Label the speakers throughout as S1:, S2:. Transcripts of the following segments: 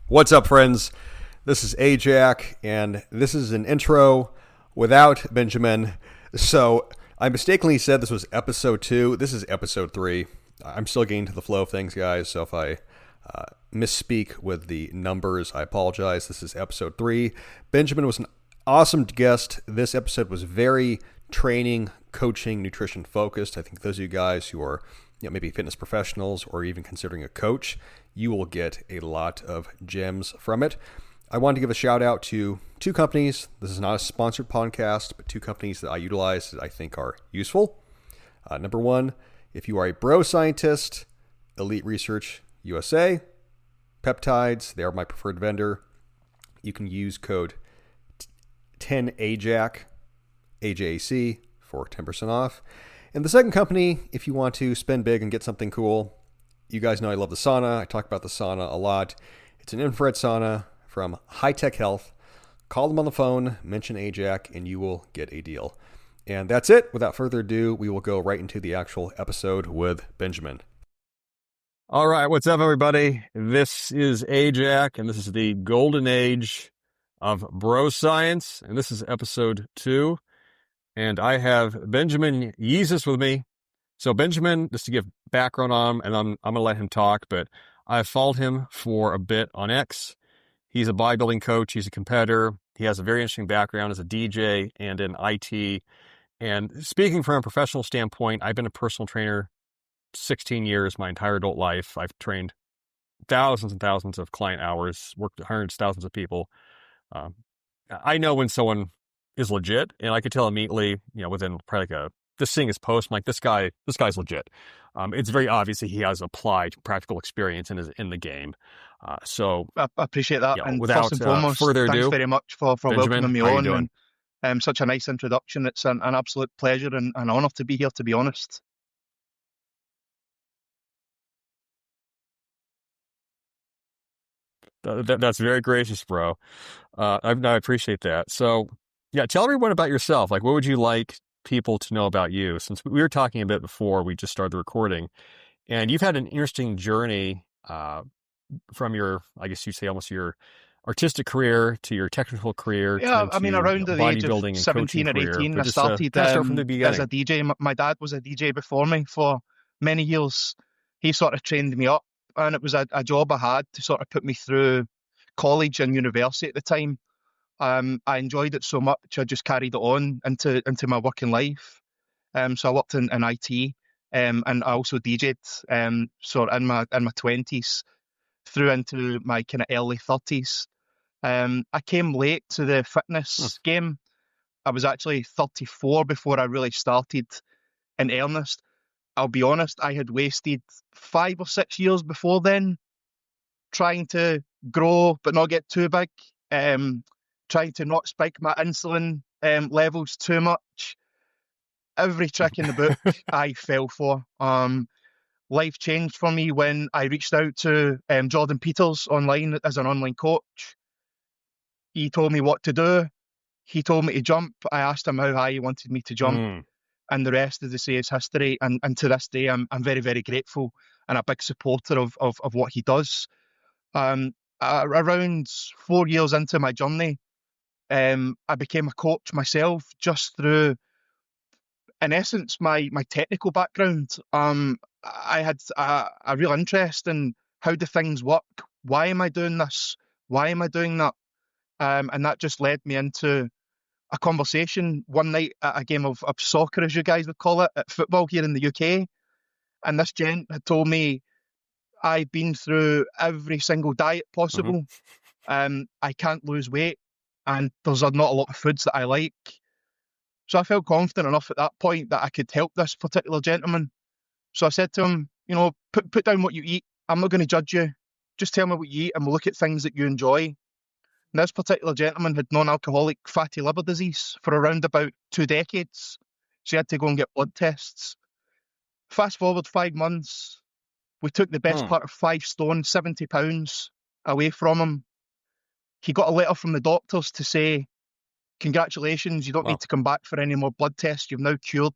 S1: What's up, friends? This is Ajax, and this is an intro without Benjamin. So I mistakenly said this was episode 2. This is episode 3. I'm still getting to the flow of things, guys, so if I misspeak with the numbers, I apologize. This is episode 3. Benjamin was an awesome guest. This episode was very training, coaching, nutrition focused. I think those of you guys who are maybe fitness professionals or even considering a coach, you will get a lot of gems from it. I wanted to give a shout out to 2 companies. This is not a sponsored podcast, but 2 companies that I utilize that I think are useful. Number 1, if you are a Broscience, Elite Research USA, peptides, they are my preferred vendor. You can use code 10AJAC, AJAC, for 10% off. And the second company, if you want to spend big and get something cool, you guys know I love the sauna. I talk about the sauna a lot. It's an infrared sauna from High Tech Health. Call them on the phone, mention Ajax, and you will get a deal. And that's it. Without further ado, we will go right into the actual episode with Benjamin.
S2: All right, what's up, everybody? This is Ajax, and this is the golden age of Broscience, and this is episode 2. And I have Benjamin Yeezus with me. So Benjamin, just to give background on him, and I'm going to let him talk, but I've followed him for a bit on X. He's a bodybuilding coach. He's a competitor. He has a very interesting background as a DJ and in IT. And speaking from a professional standpoint, I've been a personal trainer 16 years, my entire adult life. I've trained thousands and thousands of client hours, worked with hundreds, thousands of people. I know when someone is legit, and I could tell immediately, within probably just seeing his post, I'm like, this guy's legit. It's very obvious that he has applied practical experience and is in the game. So
S3: I appreciate that. And
S2: without
S3: first and foremost,
S2: further ado,
S3: thanks very much for
S2: Benjamin,
S3: welcoming me
S2: how you
S3: on.
S2: doing?
S3: And such a nice introduction. It's an absolute pleasure and an honor to be here, to be honest.
S2: That's very gracious, bro. I appreciate that. So, tell everyone about yourself. Like, what would you like people to know about you? Since we were talking a bit before we just started the recording, and you've had an interesting journey from your, I guess you'd say, almost your artistic career to your technical career.
S3: Yeah,
S2: to
S3: I mean, around the age of 17 or 18, I started
S2: start from the beginning.
S3: as a DJ. My dad was a DJ before me for many years. He sort of trained me up, and it was a job I had to sort of put me through college and university at the time. I enjoyed it so much, I just carried it on into my working life. So I worked in IT, and I also DJed, sort of in my 20s through into my kind of early 30s. I came late to the fitness game. I was actually 34 before I really started in earnest. I'll be honest, I had wasted 5 or 6 years before then trying to grow but not get too big, trying to not spike my insulin levels too much. Every trick in the book I fell for. Life changed for me when I reached out to Jordan Peters online as an online coach. He told me what to do. He told me to jump. I asked him how high he wanted me to jump. And the rest, as they say, is history. And to this day, I'm very, very grateful and a big supporter of what he does. Around 4 years into my journey, I became a coach myself just through, in essence, my technical background. I had a real interest in how do things work? Why am I doing this? Why am I doing that? And that just led me into a conversation one night at a game of soccer, as you guys would call it, at football here in the UK. And this gent had told me, I've been through every single diet possible. I can't lose weight, and there's not a lot of foods that I like. So I felt confident enough at that point that I could help this particular gentleman. So I said to him, put down what you eat. I'm not going to judge you. Just tell me what you eat, and we'll look at things that you enjoy. And this particular gentleman had non-alcoholic fatty liver disease for around about 2 decades. So he had to go and get blood tests. Fast forward 5 months, we took the best part of 5 stone, 70 pounds away from him. He got a letter from the doctors to say, congratulations, you don't need to come back for any more blood tests. You've now cured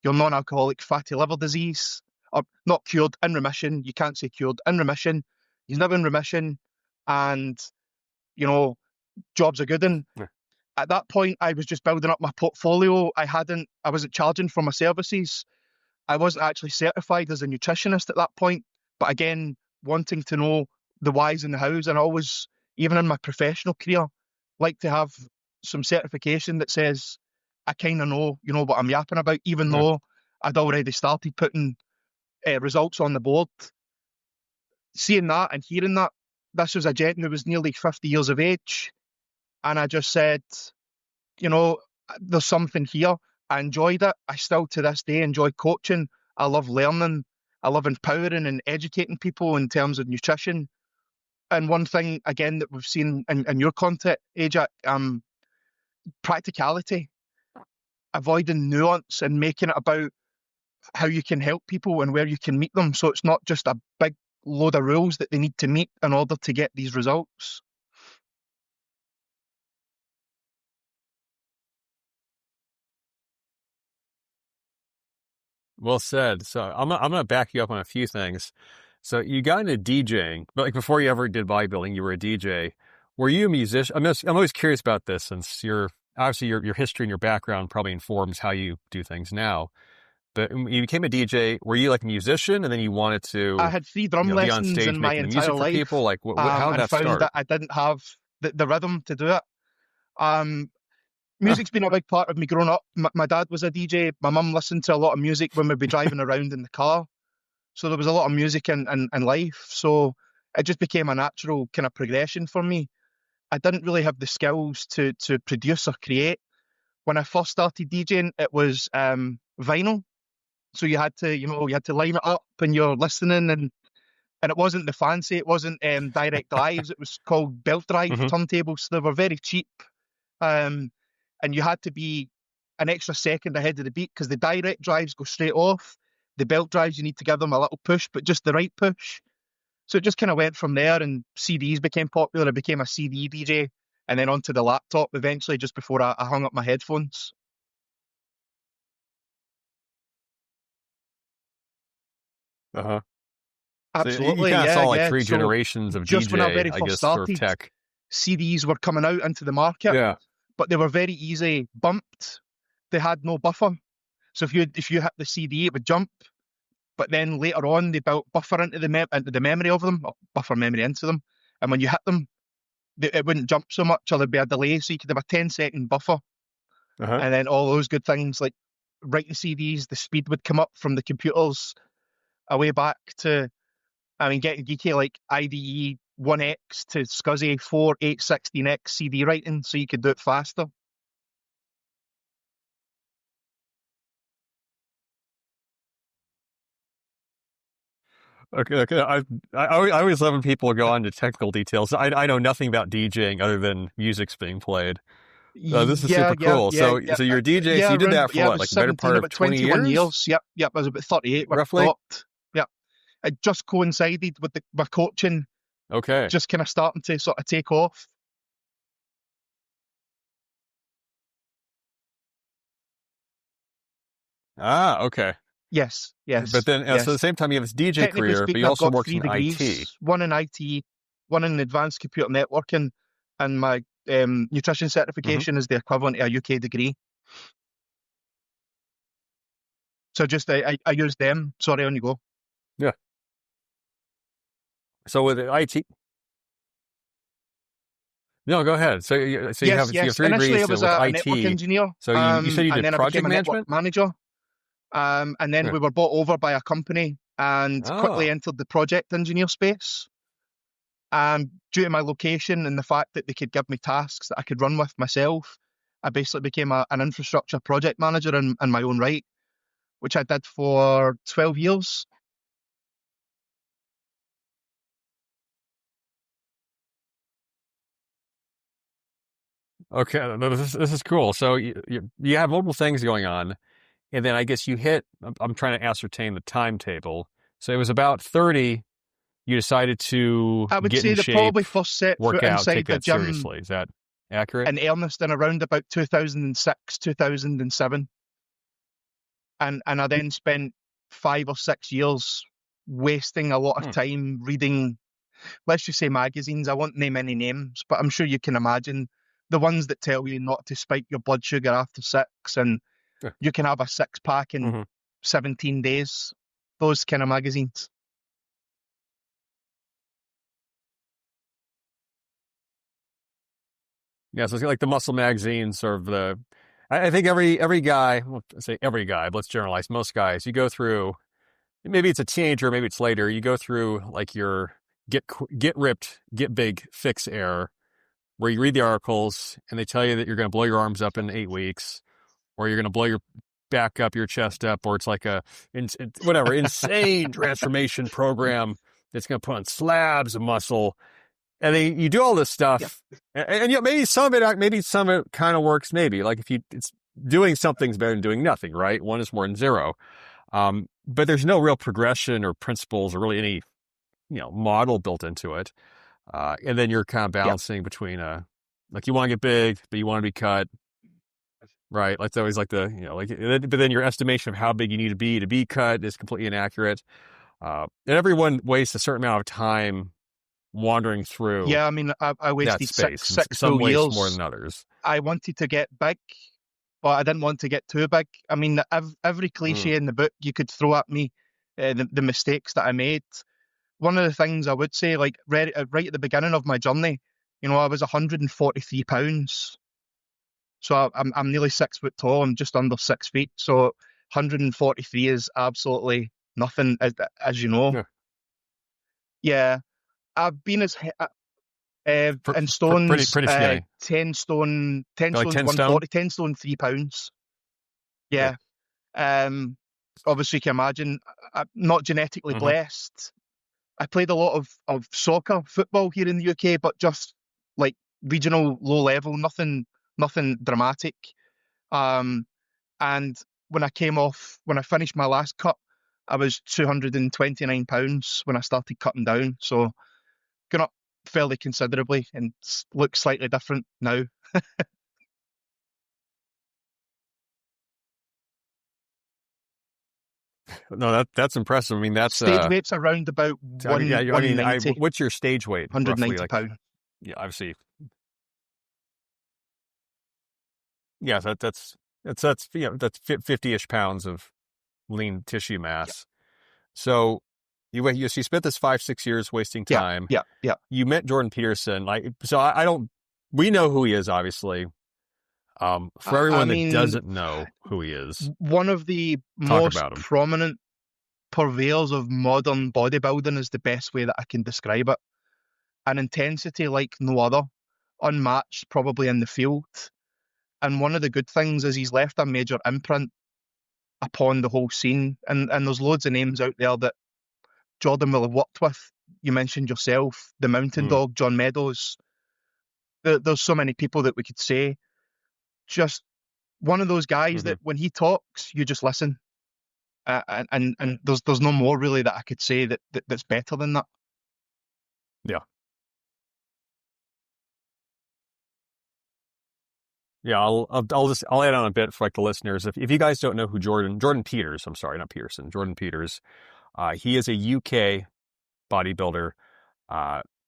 S3: your non-alcoholic fatty liver disease. Or not cured, in remission. You can't say cured, in remission. He's now in remission. and, you know, jobs are good. And
S2: Yeah.
S3: at that point, I was just building up my portfolio. I wasn't charging for my services. I wasn't actually certified as a nutritionist at that point. But again, wanting to know the whys and the hows, and I always, even in my professional career, like to have some certification that says I kind of know, what I'm yapping about, even
S2: Yeah.
S3: though I'd already started putting results on the board. Seeing that and hearing that, this was a gent who was nearly 50 years of age. And I just said, you know, there's something here. I enjoyed it. I still to this day enjoy coaching. I love learning. I love empowering and educating people in terms of nutrition. And one thing, again, that we've seen in your content, Ajax, practicality, avoiding nuance and making it about how you can help people and where you can meet them. So it's not just a big load of rules that they need to meet in order to get these results.
S2: Well said. So I'm gonna back you up on a few things. So you got into DJing, but like before you ever did bodybuilding, you were a DJ. Were you a musician? I'm always curious about this, since obviously your history and your background probably informs how you do things now. But when you became a DJ, were you like a musician, and then you wanted
S3: I
S2: to,
S3: had 3 drum
S2: be on
S3: lessons in
S2: stage
S3: my
S2: making the
S3: entire
S2: music for people?
S3: life,
S2: Like, how did
S3: and
S2: that
S3: found
S2: start?
S3: that I didn't have the rhythm to do it. Music's been a big part of me growing up. My dad was a DJ. My mum listened to a lot of music when we'd be driving around in the car. So there was a lot of music in life. So it just became a natural kind of progression for me. I didn't really have the skills to produce or create. When I first started DJing, it was vinyl. So you had to, line it up and you're listening, and it wasn't the fancy, it wasn't direct drives. It was called belt drive
S2: Hmm.
S3: turntables. They were very cheap. Um, and you had to be an extra second ahead of the beat because the direct drives go straight off. The belt drives, you need to give them a little push, but just the right push. So it just kind of went from there, and CDs became popular. I became a CD DJ, and then onto the laptop eventually, just before I hung up my headphones.
S2: Uh-huh. So you
S3: Absolutely,
S2: kind of
S3: yeah,
S2: saw like
S3: yeah.
S2: 3
S3: So
S2: generations of
S3: just when I
S2: DJ,
S3: very
S2: I
S3: first
S2: guess, sort of
S3: started,
S2: tech.
S3: CDs were coming out into the market,
S2: Yeah.
S3: but they were very easy bumped. They had no buffer. So if you hit the CD, it would jump. But then later on, they built buffer into the memory of them, or buffer memory into them. And when you hit them, it wouldn't jump so much, or there'd be a delay. So you could have a 10-second buffer,
S2: Uh-huh.
S3: and then all those good things like writing CDs, the speed would come up from the computers away back to, I mean, getting geeky, like IDE 1X to SCSI 4816X CD writing, so you could do it faster.
S2: Okay, okay. I always love when people go into technical details. I know nothing about DJing other than music's being played. This is
S3: Yeah,
S2: super cool. So
S3: yeah.
S2: you're a DJ. So
S3: Yeah,
S2: you did
S3: around,
S2: that for
S3: yeah, I
S2: what,
S3: was
S2: like the better
S3: 17,
S2: part of
S3: about
S2: 20
S3: 21
S2: years,
S3: years. Yep, I was about 38 when I
S2: roughly?
S3: stopped. Yep. It just coincided with my coaching
S2: Okay.
S3: just kind of starting to sort of take off.
S2: Ah, okay.
S3: Yes,
S2: But
S3: yes,
S2: then, so at the
S3: yes.
S2: same time, you have this DJ
S3: Technically
S2: career, but
S3: speaking,
S2: you
S3: I've
S2: also
S3: got
S2: worked
S3: 3
S2: in IT.
S3: degrees, one in IT, one in advanced computer networking, and my nutrition
S2: Hmm.
S3: certification is the equivalent to a UK degree. So just I use them. Sorry, on you go.
S2: Yeah. So with IT, no, go ahead. So you
S3: Yes,
S2: have
S3: yes.
S2: 3
S3: Initially, I
S2: degrees
S3: was
S2: with
S3: a network
S2: IT.
S3: engineer,
S2: So you said you
S3: and
S2: did
S3: then I became
S2: project
S3: a network
S2: management?
S3: manager. And then
S2: Yeah.
S3: we were bought over by a company and quickly
S2: Oh.
S3: entered the project engineer space. Due to my location and the fact that they could give me tasks that I could run with myself, I basically became an infrastructure project manager in my own right, which I did for 12 years.
S2: Okay. No, this is cool. So you have multiple things going on. And then I guess I'm trying to ascertain the timetable. So it was about 30, you decided to
S3: I would
S2: get
S3: say
S2: in
S3: they
S2: shape,
S3: probably first set
S2: work
S3: foot
S2: out, take
S3: inside the
S2: that
S3: gym
S2: seriously. Is that accurate?
S3: in earnest in around about 2006, 2007. And I then spent 5 or 6 years wasting a lot of
S2: Hmm.
S3: time reading let's just say magazines. I won't name any names, but I'm sure you can imagine the ones that tell you not to spike your blood sugar after 6, and you can have a 6-pack in 17 days. Those kind of magazines.
S2: Yeah, so it's like the muscle magazines, sort of the. I think every guy, well, I say every guy, but let's generalize. Most guys, you go through. Maybe it's a teenager, maybe it's later. You go through like your get ripped, get big, fix era, where you read the articles and they tell you that you're going to blow your arms up in 8 weeks, or you're going to blow your back up, your chest up, or it's like a whatever insane transformation program that's going to put on slabs of muscle. And then you do all this stuff, and yet maybe some of it kind of works. Maybe like if it's doing something's better than doing nothing, right? One is more than zero. But there's no real progression or principles or really any, model built into it. And then you're kind of balancing between like you want to get big, but you want to be cut, right? That's always like but then your estimation of how big you need to be cut is completely inaccurate. And everyone wastes a certain amount of time wandering through.
S3: Yeah, I mean, I wasted
S2: space.
S3: six
S2: Some
S3: full years
S2: more than others.
S3: I wanted to get big, but I didn't want to get too big. I mean, every cliche in the book you could throw at me, the mistakes that I made. One of the things I would say, like right at the beginning of my journey, I was 143 pounds. So I'm nearly 6 foot tall. I'm just under 6 feet. So 143 is absolutely nothing, as you know. Yeah. I've been in stones,
S2: pretty skinny.
S3: 10 stone, 10
S2: like
S3: stone, 140, 10 stone, 3 pounds. Yeah. Obviously, you can imagine, I'm not genetically blessed. I played a lot of soccer, football here in the UK, but just like regional, low level, nothing dramatic. And when I finished my last cut, I was 229 pounds when I started cutting down. So gone up fairly considerably and looks slightly different now.
S2: No, that's impressive. I mean, that's
S3: stage weight's around about 190.
S2: What's your stage weight?
S3: 190
S2: roughly,
S3: pounds.
S2: Yeah, obviously. Yeah, that's 50-ish pounds of lean tissue mass. So you spent this 5-6 years wasting time.
S3: Yeah.
S2: You met Jordan Peterson. We know who he is, obviously. For everyone that doesn't know who he is,
S3: one of the most prominent purveyors of modern bodybuilding is the best way that I can describe it. An intensity like no other, unmatched probably in the field. And one of the good things is he's left a major imprint upon the whole scene. And there's loads of names out there that Jordan will have worked with. You mentioned yourself, the Mountain Dog, John Meadows. There's so many people that we could say. Just one of those guys that when he talks, you just listen. And there's no more really that I could say that's better than that.
S2: Yeah. Yeah, I'll add on a bit for like the listeners. If you guys don't know who Jordan Peters, I'm sorry, not Peterson, Jordan Peters, he is a UK bodybuilder.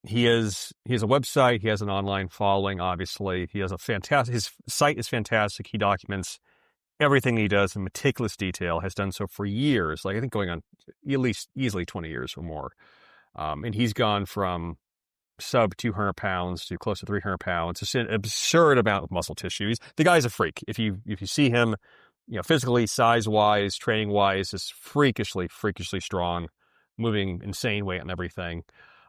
S2: He has a website. He has an online following. Obviously, he has his site is fantastic. He documents everything he does in meticulous detail. Has done so for years. Like I think going on at least easily 20 years or more. And he's gone from sub 200 pounds to close to 300 pounds. It's an absurd amount of muscle tissue. The guy's a freak. If you see him, physically, size wise, training wise, is freakishly strong, moving insane weight and everything.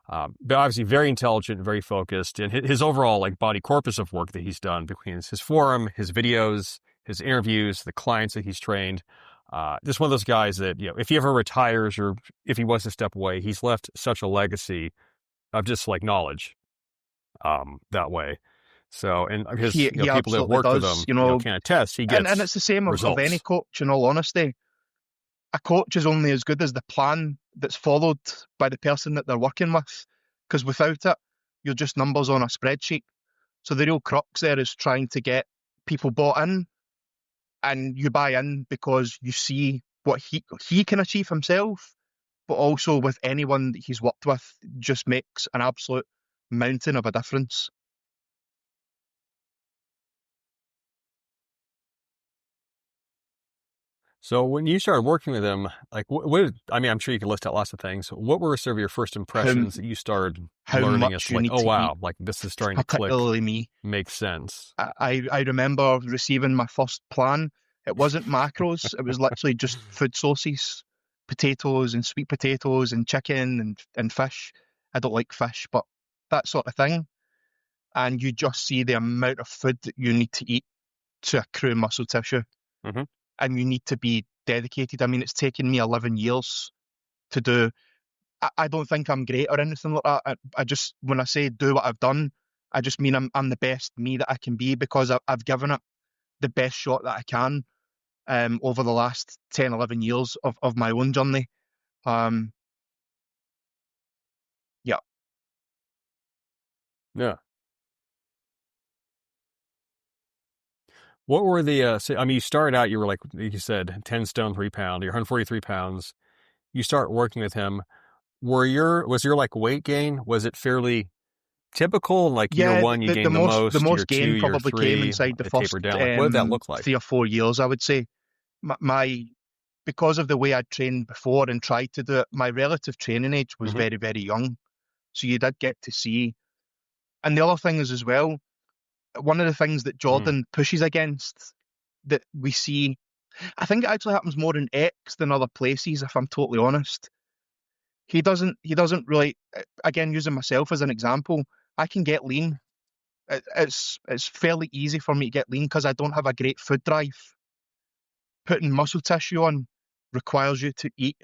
S2: But obviously very intelligent, very focused, and his overall like body corpus of work that he's done between his forum, his videos, his interviews, the clients that he's trained. Just one of those guys that, if he ever retires or if he was to step away, he's left such a legacy of just like knowledge, that way. So, and his people that work with him, can attest. He gets
S3: and it's the same of any coach. In all honesty, a coach is only as good as the plan that's followed by the person that they're working with. Because without it, you're just numbers on a spreadsheet. So the real crux there is trying to get people bought in, and you buy in because you see what he can achieve himself, but also with anyone that he's worked with, just makes an absolute mountain of a difference.
S2: So when you started working with him, like I mean, I'm sure you can list out lots of things. What were sort of your first
S3: How
S2: impressions that you started
S3: how
S2: learning as
S3: much
S2: to
S3: you
S2: like,
S3: need
S2: oh
S3: to eat,
S2: wow, like this is starting to click,
S3: particularly me.
S2: makes sense.
S3: I remember receiving my first plan. It wasn't macros. It was literally just food sources, potatoes and sweet potatoes and chicken and fish. I don't like fish, but that sort of thing. And you just see the amount of food that you need to eat to accrue muscle tissue.
S2: Mm-hmm.
S3: And you need to be dedicated. I mean, it's taken me 11 years to do. I don't think I'm great or anything like that. I just, when I say do what I've done, I just mean I'm the best me that I can be, because I've given it the best shot that I can over the last 10, 11 years of my own journey. Um, yeah.
S2: Yeah. What were the, so, I mean, you started out, you were like you said, 10 stone, 3 pound, you're 143 pounds. You start working with him. Was your like weight gain, was it fairly typical? Like year
S3: Yeah,
S2: one, you
S3: the
S2: gained the
S3: the
S2: most, year
S3: most
S2: two,
S3: gain
S2: year
S3: probably came
S2: three,
S3: inside the
S2: it
S3: first
S2: tapered down. Like, what did that look like?
S3: 3 or 4 years, I would say. My because of the way I'd trained before and tried to do it, my relative training age was
S2: Mm-hmm.
S3: very, very young. So you did get to see. And the other thing is as well, one of the things that
S2: Mm-hmm.
S3: Jordan pushes against that we see, I think it actually happens more in X than other places, if I'm totally honest. He doesn't really, again, using myself as an example, I can get lean. It's fairly easy for me to get lean because I don't have a great food drive. Putting muscle tissue on requires you to eat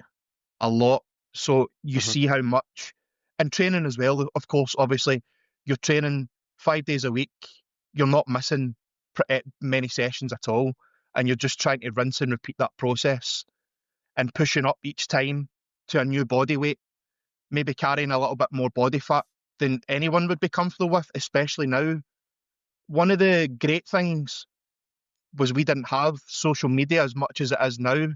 S3: a lot. So you
S2: Mm-hmm.
S3: see how much, and training as well, of course, obviously, you're training 5 days a week. You're not missing many sessions at all. And you're just trying to rinse and repeat that process and pushing up each time to a new body weight, maybe carrying a little bit more body fat than anyone would be comfortable with, especially now. One of the great things was we didn't have social media as much as it is now,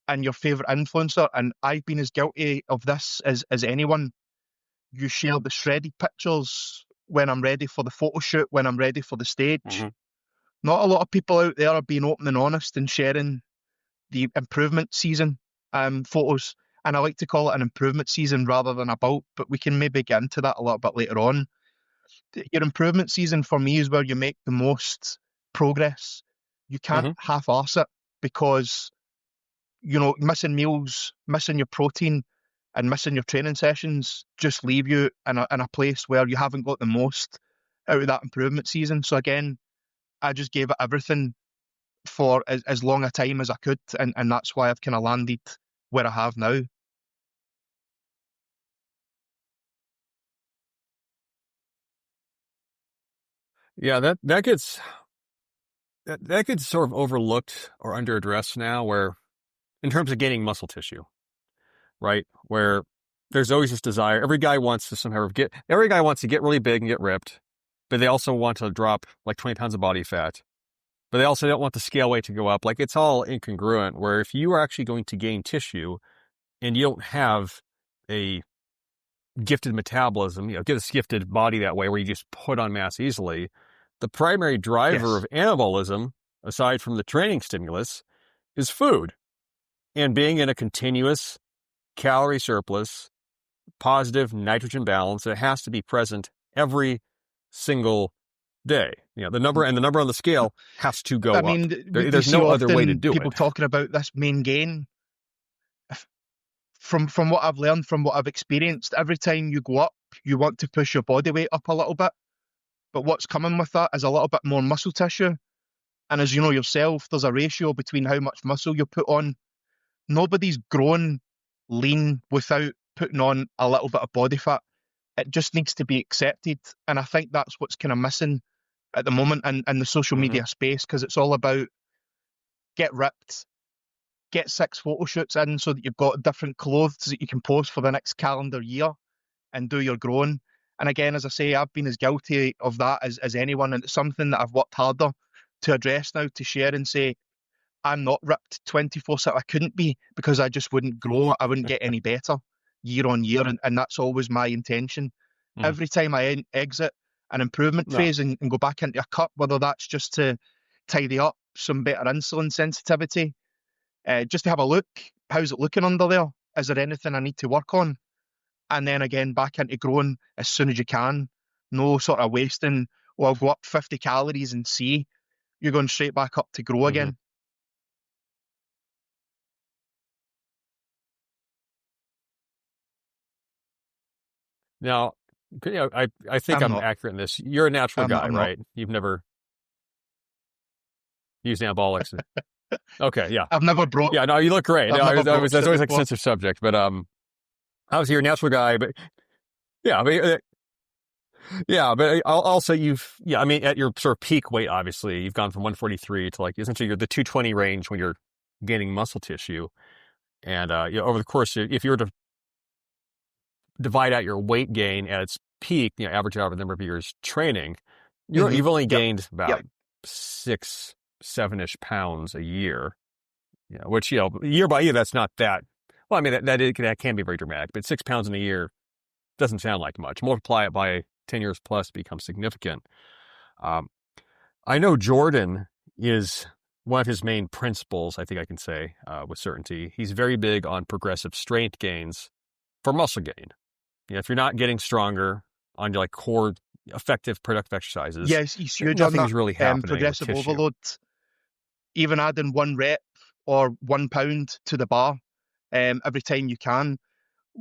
S3: and your favorite influencer, and I've been as guilty of this as anyone. You share the shredded pictures when I'm ready for the photo shoot, when I'm ready for the stage.
S2: Mm-hmm.
S3: Not a lot of people out there are being open and honest and sharing the improvement season photos. And I like to call it an improvement season rather than a bulk, but we can maybe get into that a little bit later on. Your improvement season for me is where you make the most progress. You can't
S2: Mm-hmm.
S3: half-arse it, because missing meals, missing your protein, and missing your training sessions just leave you in a place where you haven't got the most out of that improvement season. So again, I just gave it everything for as long a time as I could, and that's why I've kind of landed where I have now.
S2: Yeah, that gets sort of overlooked or under addressed now, where in terms of gaining muscle tissue, right? Where there's always this desire. Every guy wants to get really big and get ripped, but they also want to drop like 20 pounds of body fat. But they also don't want the scale weight to go up. Like it's all incongruent, where if you are actually going to gain tissue and you don't have a gifted metabolism, get a gifted body that way where you just put on mass easily, the primary driver
S3: Yes.
S2: of anabolism, aside from the training stimulus, is food. And being in a continuous calorie surplus, positive nitrogen balance, it has to be present every single day. The number on the scale has to
S3: I
S2: go up.
S3: mean, we
S2: There's
S3: see
S2: no other way to
S3: often
S2: do
S3: people
S2: it.
S3: talking about this main gain. From what I've learned, from what I've experienced, every time you go up, you want to push your body weight up a little bit. But what's coming with that is a little bit more muscle tissue. And as you know yourself, there's a ratio between how much muscle you put on. Nobody's grown lean without putting on a little bit of body fat. It just needs to be accepted. And I think that's what's kind of missing at the moment in the social
S2: Mm-hmm.
S3: media space, because it's all about get ripped, get 6 photo shoots in so that you've got different clothes that you can post for the next calendar year and do your growing. And again, as I say, I've been as guilty of that as anyone, and it's something that I've worked harder to address now, to share and say, I'm not ripped 24/7. I couldn't be, because I just wouldn't grow. I wouldn't get any better year on year, and that's always my intention.
S2: Mhm.
S3: Every time I exit an improvement
S2: No.
S3: phase and go back into a cut, whether that's just to tidy up some better insulin sensitivity, just to have a look, how's it looking under there? Is there anything I need to work on? And then again, back into growing as soon as you can. No sort of wasting, oh, I'll go up 50 calories and see. You're going straight back up to grow again.
S2: Now, I think
S3: I'm
S2: I'm
S3: not.
S2: accurate in this. You're a natural guy,
S3: I'm not.
S2: right? You've never used anabolics. Okay, yeah.
S3: I've never brought.
S2: Yeah, no, you look great.
S3: I've
S2: No,
S3: never
S2: that's
S3: broached
S2: always
S3: it
S2: like a
S3: before.
S2: sensitive subject, but obviously you're a natural guy, but yeah, but also I mean, at your sort of peak weight, obviously, you've gone from 143 to like essentially you're the 220 range when you're gaining muscle tissue, and over the course, if you were to divide out your weight gain at its peak, average out over the number of years training, you've only gained about 6, 7-ish pounds a year. Which, year by year, that's not that. Well, I mean, that can be very dramatic, but 6 pounds in a year doesn't sound like much. Multiply it by 10 years plus, becomes significant. I know Jordan is one of his main principles, I think I can say with certainty. He's very big on progressive strength gains for muscle gain. If you're not getting stronger on your like core effective productive exercises,
S3: yes, he's huge on
S2: nothing's
S3: that.
S2: really happening.
S3: Progressive
S2: with tissue.
S3: overload, even adding 1 rep or 1 pound to the bar every time you can.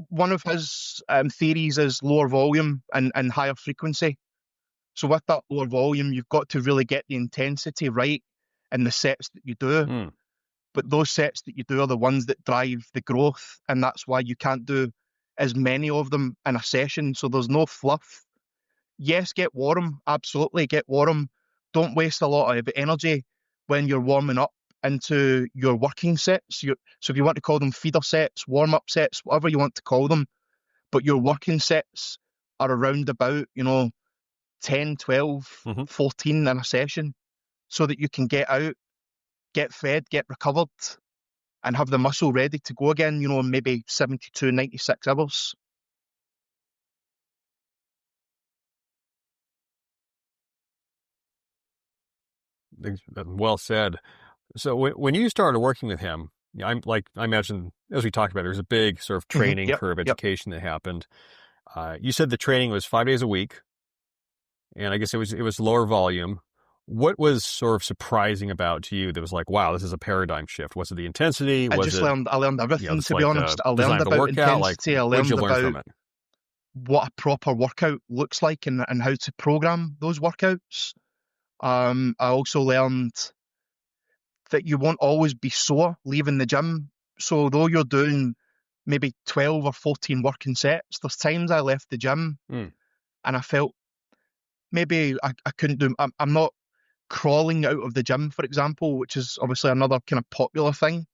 S3: One of his theories is lower volume and higher frequency. So with that lower volume, you've got to really get the intensity right in the sets that you do. But those sets that you do are the ones that drive the growth, and that's why you can't do as many of them in a session. So there's no fluff. Yes, get warm. Absolutely, get warm. Don't waste a lot of energy when you're warming up into your working sets. So if you want to call them feeder sets, warm-up sets, whatever you want to call them, but your working sets are around about, 10, 12, 14 in a session, so that you can get out, get fed, get recovered, and have the muscle ready to go again, maybe 72, 96 hours.
S2: Well said. So when you started working with him, I imagine, as we talked about, there's a big sort of training curve, education that happened. You said the training was 5 days a week, and I guess it was lower volume. What was sort of surprising about to you that was like, wow, this is a paradigm shift? Was it the intensity?
S3: I learned everything, to be honest. I learned about intensity. I learned about what a proper workout looks like and how to program those workouts. I also learned that you won't always be sore leaving the gym. So though you're doing maybe 12 or 14 working sets, there's times I left the gym and I felt maybe I couldn't do. I'm not crawling out of the gym, for example, which is obviously another kind of popular thing.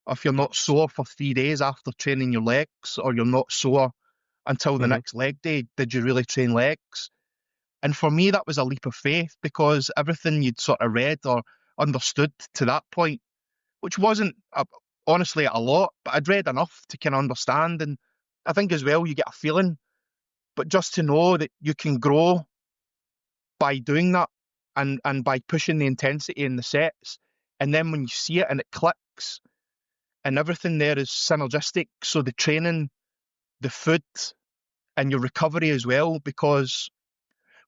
S3: If you're not sore for 3 days after training your legs, or you're not sore until the next leg day, did you really train legs? And for me, that was a leap of faith, because everything you'd sort of read or understood to that point, which wasn't honestly a lot, but I'd read enough to kind of understand. And I think as well, you get a feeling, but just to know that you can grow by doing that and by pushing the intensity in the sets. And then when you see it and it clicks and everything there is synergistic. So the training, the food, and your recovery as well, because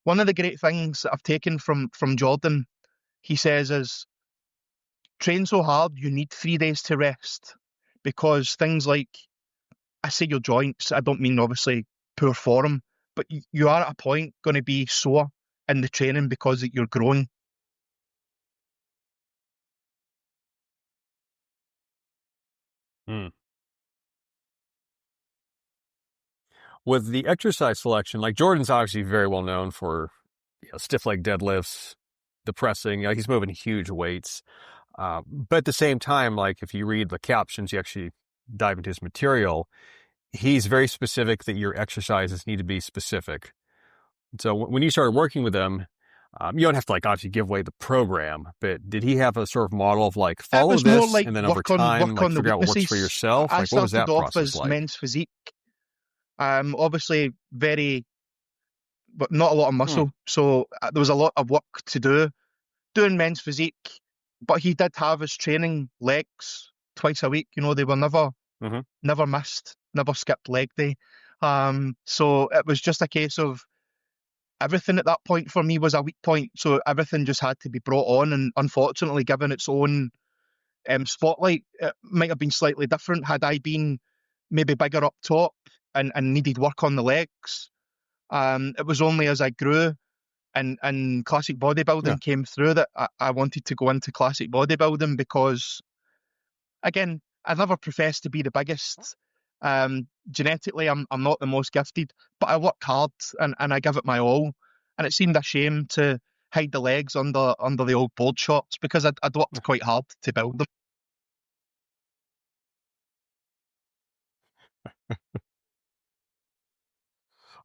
S3: one of the great things that I've taken from Jordan, he says, is train so hard you need 3 days to rest, because things like, I say your joints, I don't mean obviously poor form, but you are at a point going to be sore in the training because you're growing.
S2: With the exercise selection, like Jordan's obviously very well known for stiff leg deadlifts, the pressing. He's moving huge weights. But at the same time, like if you read the captions, you actually dive into his material, he's very specific that your exercises need to be specific. So when you started working with him, You don't have to like obviously give away the program, but did he have a sort of model of like
S3: It
S2: follow
S3: was more
S2: this
S3: like
S2: and then over
S3: work on
S2: time like
S3: the
S2: figure out what works for
S3: weaknesses.
S2: yourself?
S3: I
S2: Like what was
S3: started
S2: that
S3: off
S2: process
S3: as
S2: like?
S3: men's physique. Obviously very, but not a lot of
S2: Hmm.
S3: muscle. So there was a lot of work to do doing men's physique. But he did have his training legs twice a week. You know, they were
S2: Mm-hmm.
S3: never missed, never skipped leg day. So it was just a case of everything at that point for me was a weak point. So everything just had to be brought on, and unfortunately, given its own spotlight, it might have been slightly different had I been maybe bigger up top and needed work on the legs. It was only as I grew and classic
S2: Yeah.
S3: bodybuilding came through that I wanted to go into classic bodybuilding because, again, I never professed to be the biggest. Genetically, I'm not the most gifted, but I work hard and I give it my all. And it seemed a shame to hide the legs under the old board shorts because I'd worked quite hard to build them.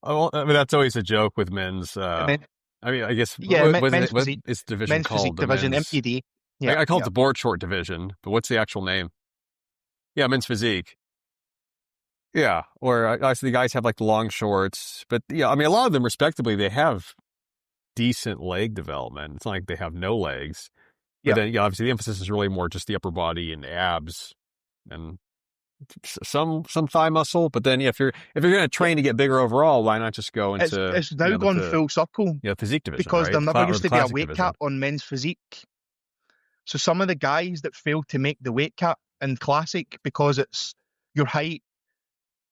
S2: Oh, well, I mean, that's always a joke with men's.
S3: And then,
S2: I mean, I guess
S3: yeah,
S2: what is the division
S3: men's physique
S2: called? The
S3: division,
S2: men's.
S3: MPD. Yeah,
S2: I call it
S3: yeah.
S2: the board short division, but what's the actual name? Yeah, men's physique. Yeah, or obviously the guys have like the long shorts, but yeah, I mean, a lot of them, respectively, they have decent leg development. It's not like they have no legs, but
S3: Yeah.
S2: then yeah, obviously the emphasis is really more just the upper body and abs and some thigh muscle. But then yeah, if you're going to train to get bigger overall, why not just go into
S3: It's now
S2: like
S3: gone
S2: the
S3: full circle
S2: physique division,
S3: because
S2: right?
S3: there never
S2: Or
S3: used
S2: the
S3: to be a
S2: classic
S3: weight
S2: division.
S3: cap on men's physique. So some of the guys that failed to make the weight cap in classic because it's your height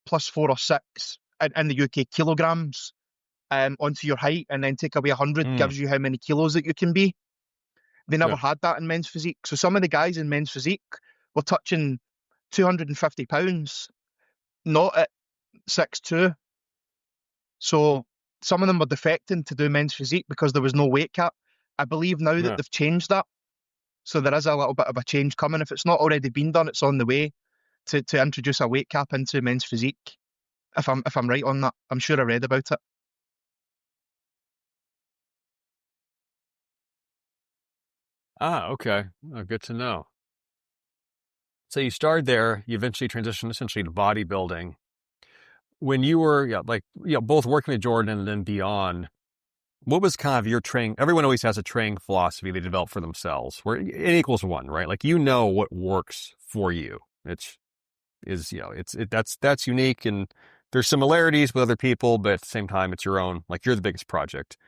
S3: plus 4 or 6 in the UK kilograms onto your height and then take away 100
S2: Mm,
S3: gives you how many kilos that you can be. They never
S2: yeah,
S3: had that in men's physique. So some of the guys in men's physique were touching 250 pounds, not at 6'2". So some of them were defecting to do men's physique because there was no weight cap. I believe now that
S2: yeah.
S3: they've changed that. So there is a little bit of a change coming. If it's not already been done, it's on the way to introduce a weight cap into men's physique. If I'm right on that, I'm sure I read about it.
S2: Ah, okay. Oh, good to know. So you started there, you eventually transitioned essentially to bodybuilding. When you were both working with Jordan and then beyond, what was kind of your training? Everyone always has a training philosophy they develop for themselves, where N equals one, right? Like you know what works for you. That's unique, and there's similarities with other people, but at the same time, it's your own. Like you're the biggest project.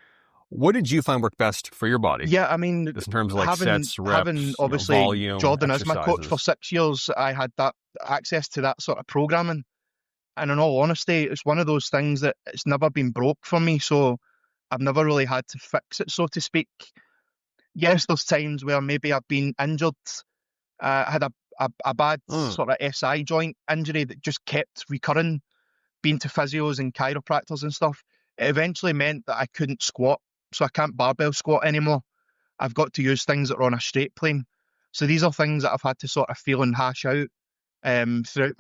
S2: What did you find worked best for your body?
S3: Yeah, I mean,
S2: Just in terms of like
S3: having
S2: sets,
S3: having
S2: reps,
S3: obviously
S2: volume,
S3: Jordan as my coach for
S2: exercises.
S3: 6 years, I had that access to that sort of programming. And in all honesty, it's one of those things that it's never been broke for me, so I've never really had to fix it, so to speak. Yes, there's times where maybe I've been injured. I had a bad
S2: Mm,
S3: sort of SI joint injury that just kept recurring, being to physios and chiropractors and stuff. It eventually meant that I couldn't squat, so I can't barbell squat anymore. I've got to use things that are on a straight plane. So these are things that I've had to sort of feel and hash out throughout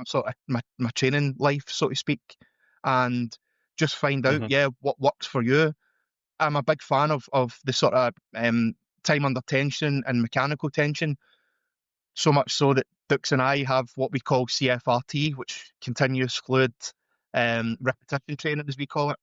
S3: my training life, so to speak, and just find out,
S2: hmm
S3: yeah, what works for you. I'm a big fan of the sort of time under tension and mechanical tension, so much so that Dux and I have what we call CFRT, which continuous fluid repetition training, as we call it.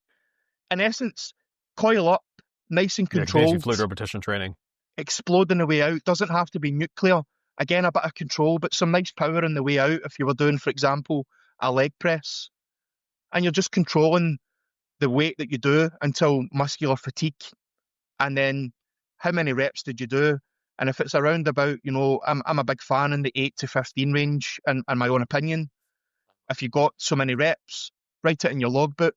S3: In essence, coil up, nice and
S2: Yeah, continuous
S3: controlled,
S2: fluid repetition training.
S3: explode on the way out. Doesn't have to be nuclear. Again, a bit of control, but some nice power on the way out. If you were doing, for example, a leg press, and you're just controlling the weight that you do until muscular fatigue, and then how many reps did you do? And if it's around about, I'm a big fan in the 8 to 15 range, in my own opinion. If you got so many reps, write it in your logbook,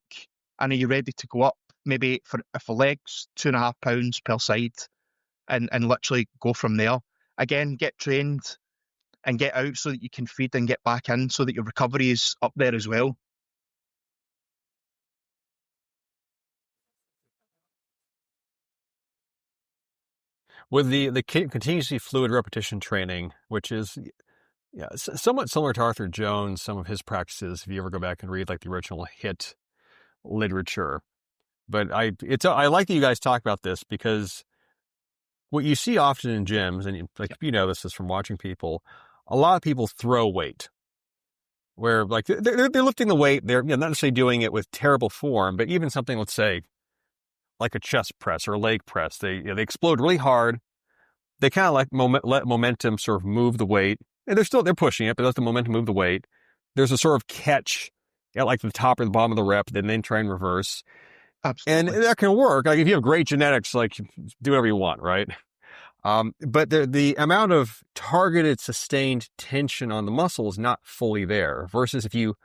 S3: and are you ready to go up? Maybe for legs, 2.5 pounds per side, and literally go from there. Again, get trained and get out so that you can feed and get back in so that your recovery is up there as well.
S2: With the continuously fluid repetition training, which is somewhat similar to Arthur Jones, some of his practices, if you ever go back and read like the original HIIT literature, But I like that you guys talk about this, because what you see often in gyms, and you know this is from watching people, a lot of people throw weight. Where like they're lifting the weight, they're not necessarily doing it with terrible form, but even something, let's say, like a chest press or a leg press, they explode really hard. They kind of like let momentum sort of move the weight, and they're pushing it, but let the momentum move the weight. There's a sort of catch at like the top or the bottom of the rep, then try and reverse,
S3: Absolutely.
S2: and that can work. Like if you have great genetics, like do whatever you want, right? But the amount of targeted, sustained tension on the muscle is not fully there. Versus if you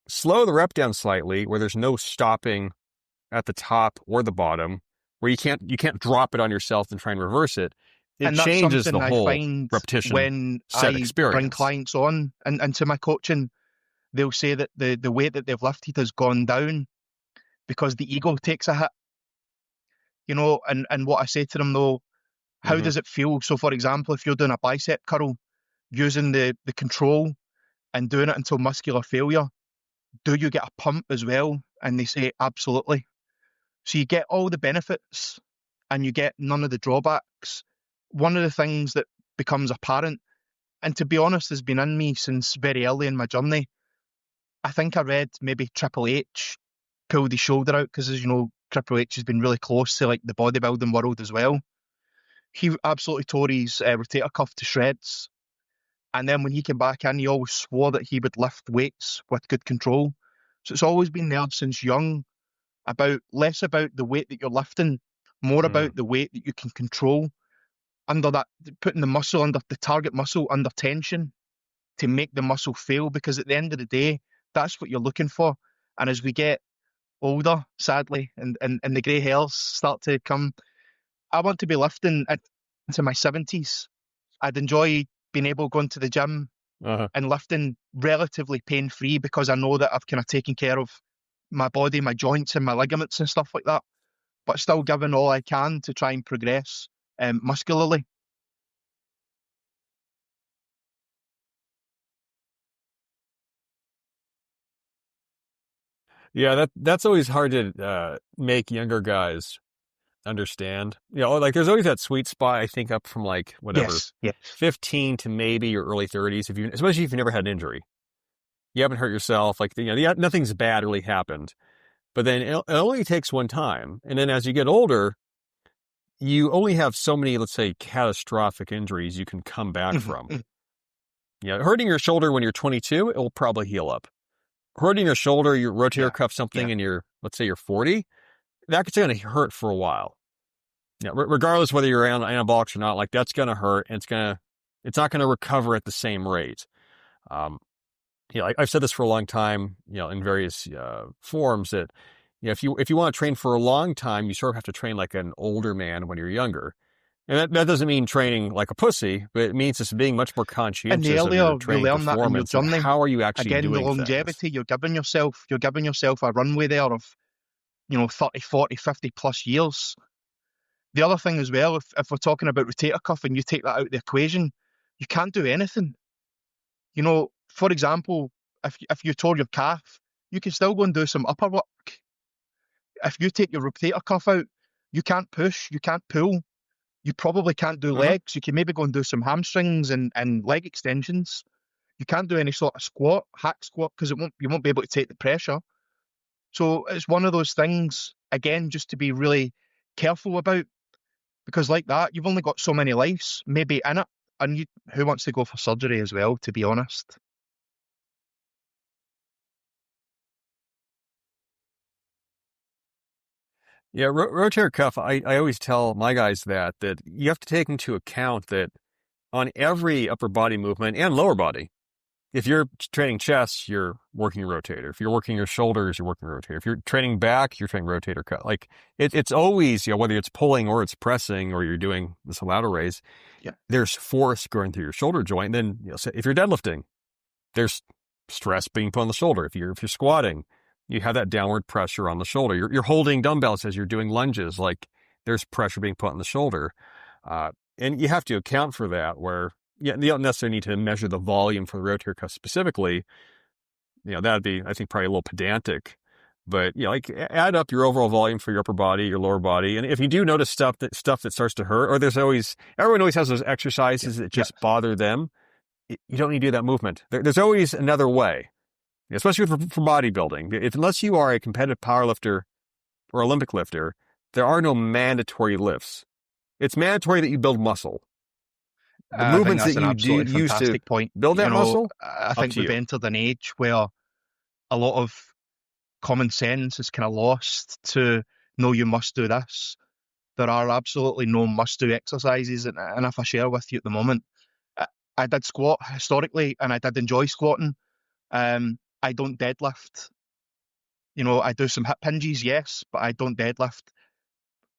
S2: slow the rep down slightly, where there's no stopping at the top or the bottom, where you can't drop it on yourself and try and reverse it. It
S3: And that's
S2: changes
S3: something
S2: the
S3: I
S2: whole
S3: find
S2: repetition
S3: when
S2: set
S3: I
S2: experience.
S3: bring clients on and to my coaching. They'll say that the weight that they've lifted has gone down because the ego takes a hit. And what I say to them though, how does it feel? So for example, if you're doing a bicep curl, using the control and doing it until muscular failure, do you get a pump as well? And they say, absolutely. So you get all the benefits and you get none of the drawbacks. One of the things that becomes apparent, and to be honest, has been in me since very early in my journey. I think I read maybe Triple H pulled his shoulder out because, as you know, Triple H has been really close to like the bodybuilding world as well. He absolutely tore his rotator cuff to shreds. And then when he came back in, he always swore that he would lift weights with good control. So it's always been there since young, less about the weight that you're lifting, more about the weight that you can control under that, putting the target muscle under tension to make the muscle fail, because at the end of the day, that's what you're looking for. And as we get older, sadly, and the grey hairs start to come, I want to be lifting into my 70s. I'd enjoy being able to go into the gym and lifting relatively pain-free, because I know that I've kind of taken care of my body, my joints and my ligaments and stuff like that, but still giving all I can to try and progress muscularly.
S2: Yeah, that's always hard to make younger guys understand. Like there's always that sweet spot, I think, up from like whatever,
S3: Yes.
S2: 15 to maybe your early 30s, especially if you never had an injury. You haven't hurt yourself, like nothing's bad really happened. But then it only takes one time. And then as you get older, you only have so many, let's say, catastrophic injuries you can come back from. Hurting your shoulder when you're 22, it will probably heal up. Hurting your shoulder, your rotator cuff something, and let's say you're 40, that's going to hurt for a while. Regardless whether you're on anabolics or not, like that's going to hurt, and it's not going to recover at the same rate. I've said this for a long time, in various forums, that if you want to train for a long time, you sort of have to train like an older man when you're younger. And that doesn't mean training like a pussy, but it means just being much more conscientious
S3: And the earlier
S2: of your training
S3: you learn that in your
S2: performance and
S3: journey,
S2: how are you actually
S3: again,
S2: doing
S3: the longevity
S2: things.
S3: you're giving yourself a runway there of 30, 40, 50 plus years. The other thing as well, if we're talking about rotator cuff and you take that out of the equation, you can't do anything. For example, if you tore your calf, you can still go and do some upper work. If you take your rotator cuff out, you can't push, you can't pull, you probably can't do legs. You can maybe go and do some hamstrings and leg extensions. You can't do any sort of hack squat, because you won't be able to take the pressure. So it's one of those things, again, just to be really careful about, because like that, you've only got so many lives maybe in it, and who wants to go for surgery as well, to be honest?
S2: Yeah, rotator cuff, I always tell my guys that you have to take into account that on every upper body movement and lower body, if you're training chest, you're working your rotator. If you're working your shoulders, you're working your rotator. If you're training back, you're training rotator cuff. Like it's always, whether it's pulling or it's pressing or you're doing this lateral raise, there's force going through your shoulder joint. And then if you're deadlifting, there's stress being put on the shoulder. If you're squatting, you have that downward pressure on the shoulder. You're holding dumbbells as you're doing lunges, like there's pressure being put on the shoulder. And you have to account for that, where you don't necessarily need to measure the volume for the rotator cuff specifically. That'd be, I think, probably a little pedantic. But like add up your overall volume for your upper body, your lower body, and if you do notice stuff that starts to hurt, or everyone always has those exercises that just bother them. You don't need to do that movement. There's always another way, especially for bodybuilding. Unless you are a competitive powerlifter or Olympic lifter, there are no mandatory lifts. It's mandatory that you build muscle. The movements that you do use to build that muscle,
S3: I think we've entered an age where a lot of common sense is kind of lost to, no, you must do this. There are absolutely no must-do exercises, and if I share with you at the moment, I did squat historically, and I did enjoy squatting. I don't deadlift. I do some hip hinges, yes, but I don't deadlift.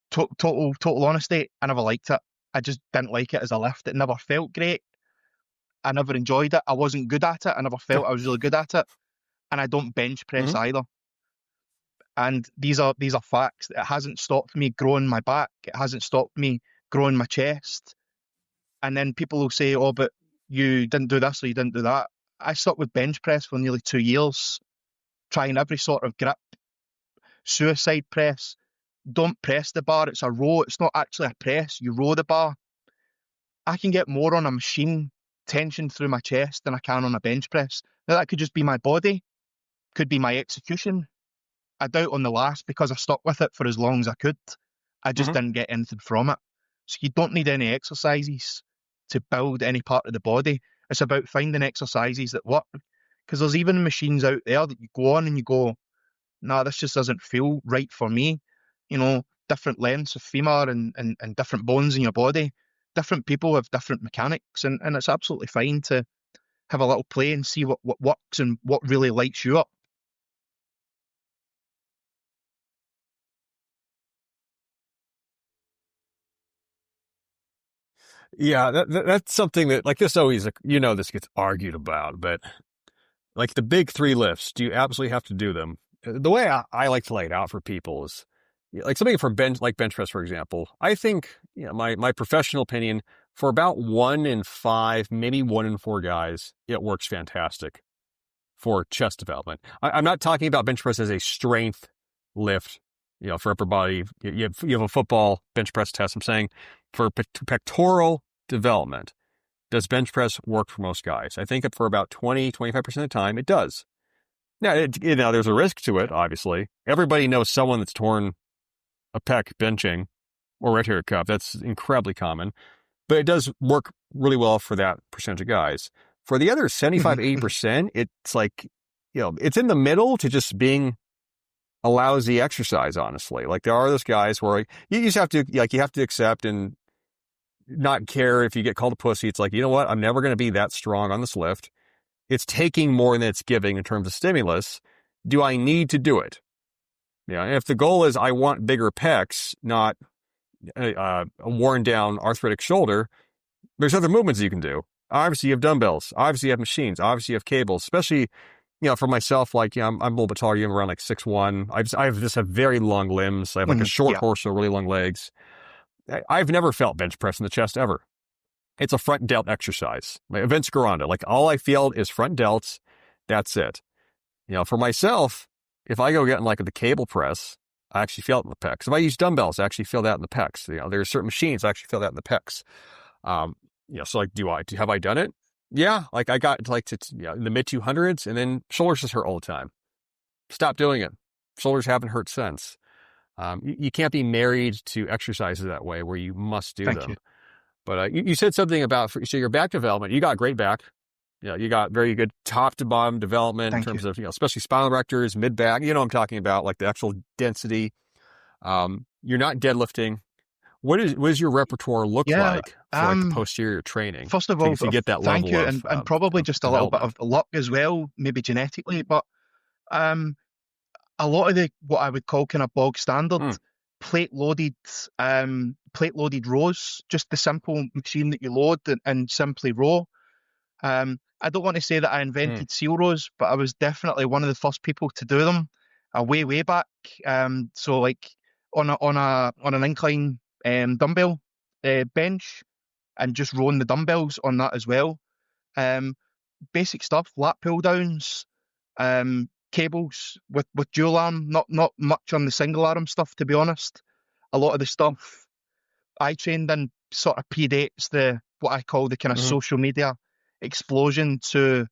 S3: Total honesty, I never liked it. I just didn't like it as a lift. It never felt great. I never enjoyed it. I wasn't good at it. I never felt I was really good at it. And I don't bench press either. And these are facts. It hasn't stopped me growing my back. It hasn't stopped me growing my chest. And then people will say, oh, but you didn't do this or you didn't do that. I stuck with bench press for nearly 2 years, trying every sort of grip, suicide press. Don't press the bar. It's a row. It's not actually a press. You row the bar. I can get more on a machine tension through my chest than I can on a bench press. Now, that could just be my body, could be my execution. I doubt on the last, because I stuck with it for as long as I could. I just didn't get anything from it. So you don't need any exercises to build any part of the body. It's about finding exercises that work. Because there's even machines out there that you go on and you go, nah, this just doesn't feel right for me. Different lengths of femur and different bones in your body. Different people have different mechanics, and it's absolutely fine to have a little play and see what works and what really lights you up.
S2: Yeah, that's something that, like, this always, this gets argued about, but like the big 3 lifts, do you absolutely have to do them? The way I like to lay it out for people is like something for bench press, for example. I think, my professional opinion, for about 1 in 5, maybe 1 in 4 guys, it works fantastic for chest development. I'm not talking about bench press as a strength lift, for upper body. You have a football bench press test. I'm saying for pectoral development, does bench press work for most guys? I think for about 20-25% of the time, it does. Now, there's a risk to it, obviously. Everybody knows someone that's torn a pec benching or rotator cuff. That's incredibly common. But it does work really well for that percentage of guys. For the other 75-80%, it's like, it's in the middle to just being a lousy exercise, honestly. Like, there are those guys where you just have to, you have to accept and not care if you get called a pussy. It's like, you know what? I'm never going to be that strong on this lift. It's taking more than it's giving in terms of stimulus. Do I need to do it? If the goal is I want bigger pecs, not a worn down arthritic shoulder, there's other movements you can do. Obviously, you have dumbbells. Obviously, you have machines. Obviously, you have cables. Especially, for myself, like, I'm a little bit taller. I'm around like 6'1". I have very long limbs. I have like a short horse, so really long legs. I've never felt bench press in the chest ever. It's a front delt exercise. Vince Gironda, like, all I feel is front delts. That's it. For myself, if I go getting like the cable press, I actually feel it in the pecs. If I use dumbbells, I actually feel that in the pecs. There's certain machines I actually feel that in the pecs. So like, have I done it? Yeah, like I got like to in the mid 200s, and then shoulders just hurt all the time. Stop doing it. Shoulders haven't hurt since. You can't be married to exercises that way where you must do them.
S3: Thank you.
S2: But you said something about, so your back development, you got great back. You got very good top to bottom development in terms of, especially spinal erectors, mid back. I'm talking about like the actual density. You're not deadlifting. What does your repertoire look like for like the posterior training?
S3: First of all,
S2: to get that
S3: thank
S2: level
S3: you, and probably just a little bit of luck as well, maybe genetically, but a lot of what I would call kind of bog standard plate loaded rows, just the simple machine that you load and simply row. I don't want to say that I invented seal rows, but I was definitely one of the first people to do them way back. So like on an incline dumbbell bench, and just rowing the dumbbells on that as well. Basic stuff, lat pull downs, cables with dual arm, not much on the single arm stuff, to be honest. A lot of the stuff I trained in sort of predates the what I call the kind of social media explosion to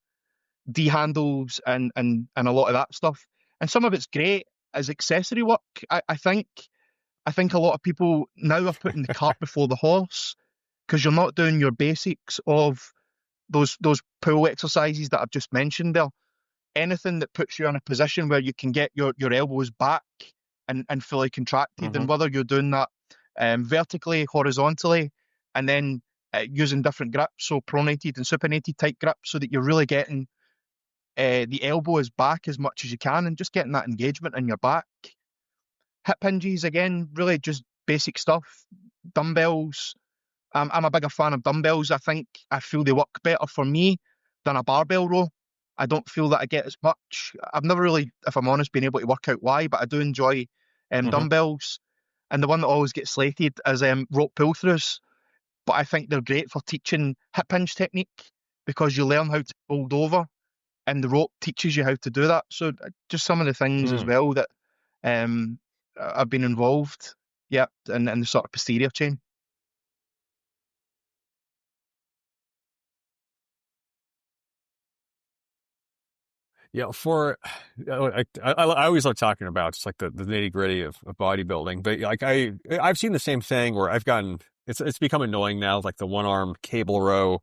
S3: D handles and a lot of that stuff. And some of it's great as accessory work. I think a lot of people now are putting the cart before the horse because you're not doing your basics of those pull exercises that I've just mentioned there. Anything that puts you in a position where you can get your elbows back and fully contracted, and whether you're doing that vertically, horizontally, and then using different grips, so pronated and supinated type grips, so that you're really getting the elbow is back as much as you can and just getting that engagement in your back. Hip hinges, again, really just basic stuff. Dumbbells. I'm a bigger fan of dumbbells. I feel they work better for me than a barbell row. I don't feel that I get as much. I've never really, if I'm honest, been able to work out why, but I do enjoy dumbbells. And the one that always gets slated is rope pull-throughs. But I think they're great for teaching hip hinge technique because you learn how to fold over and the rope teaches you how to do that. So just some of the things as well that I've been involved, in the sort of posterior chain.
S2: Yeah, I always love talking about just like the nitty gritty of bodybuilding, but like I've seen the same thing where I've gotten it's become annoying now, like the one arm cable row,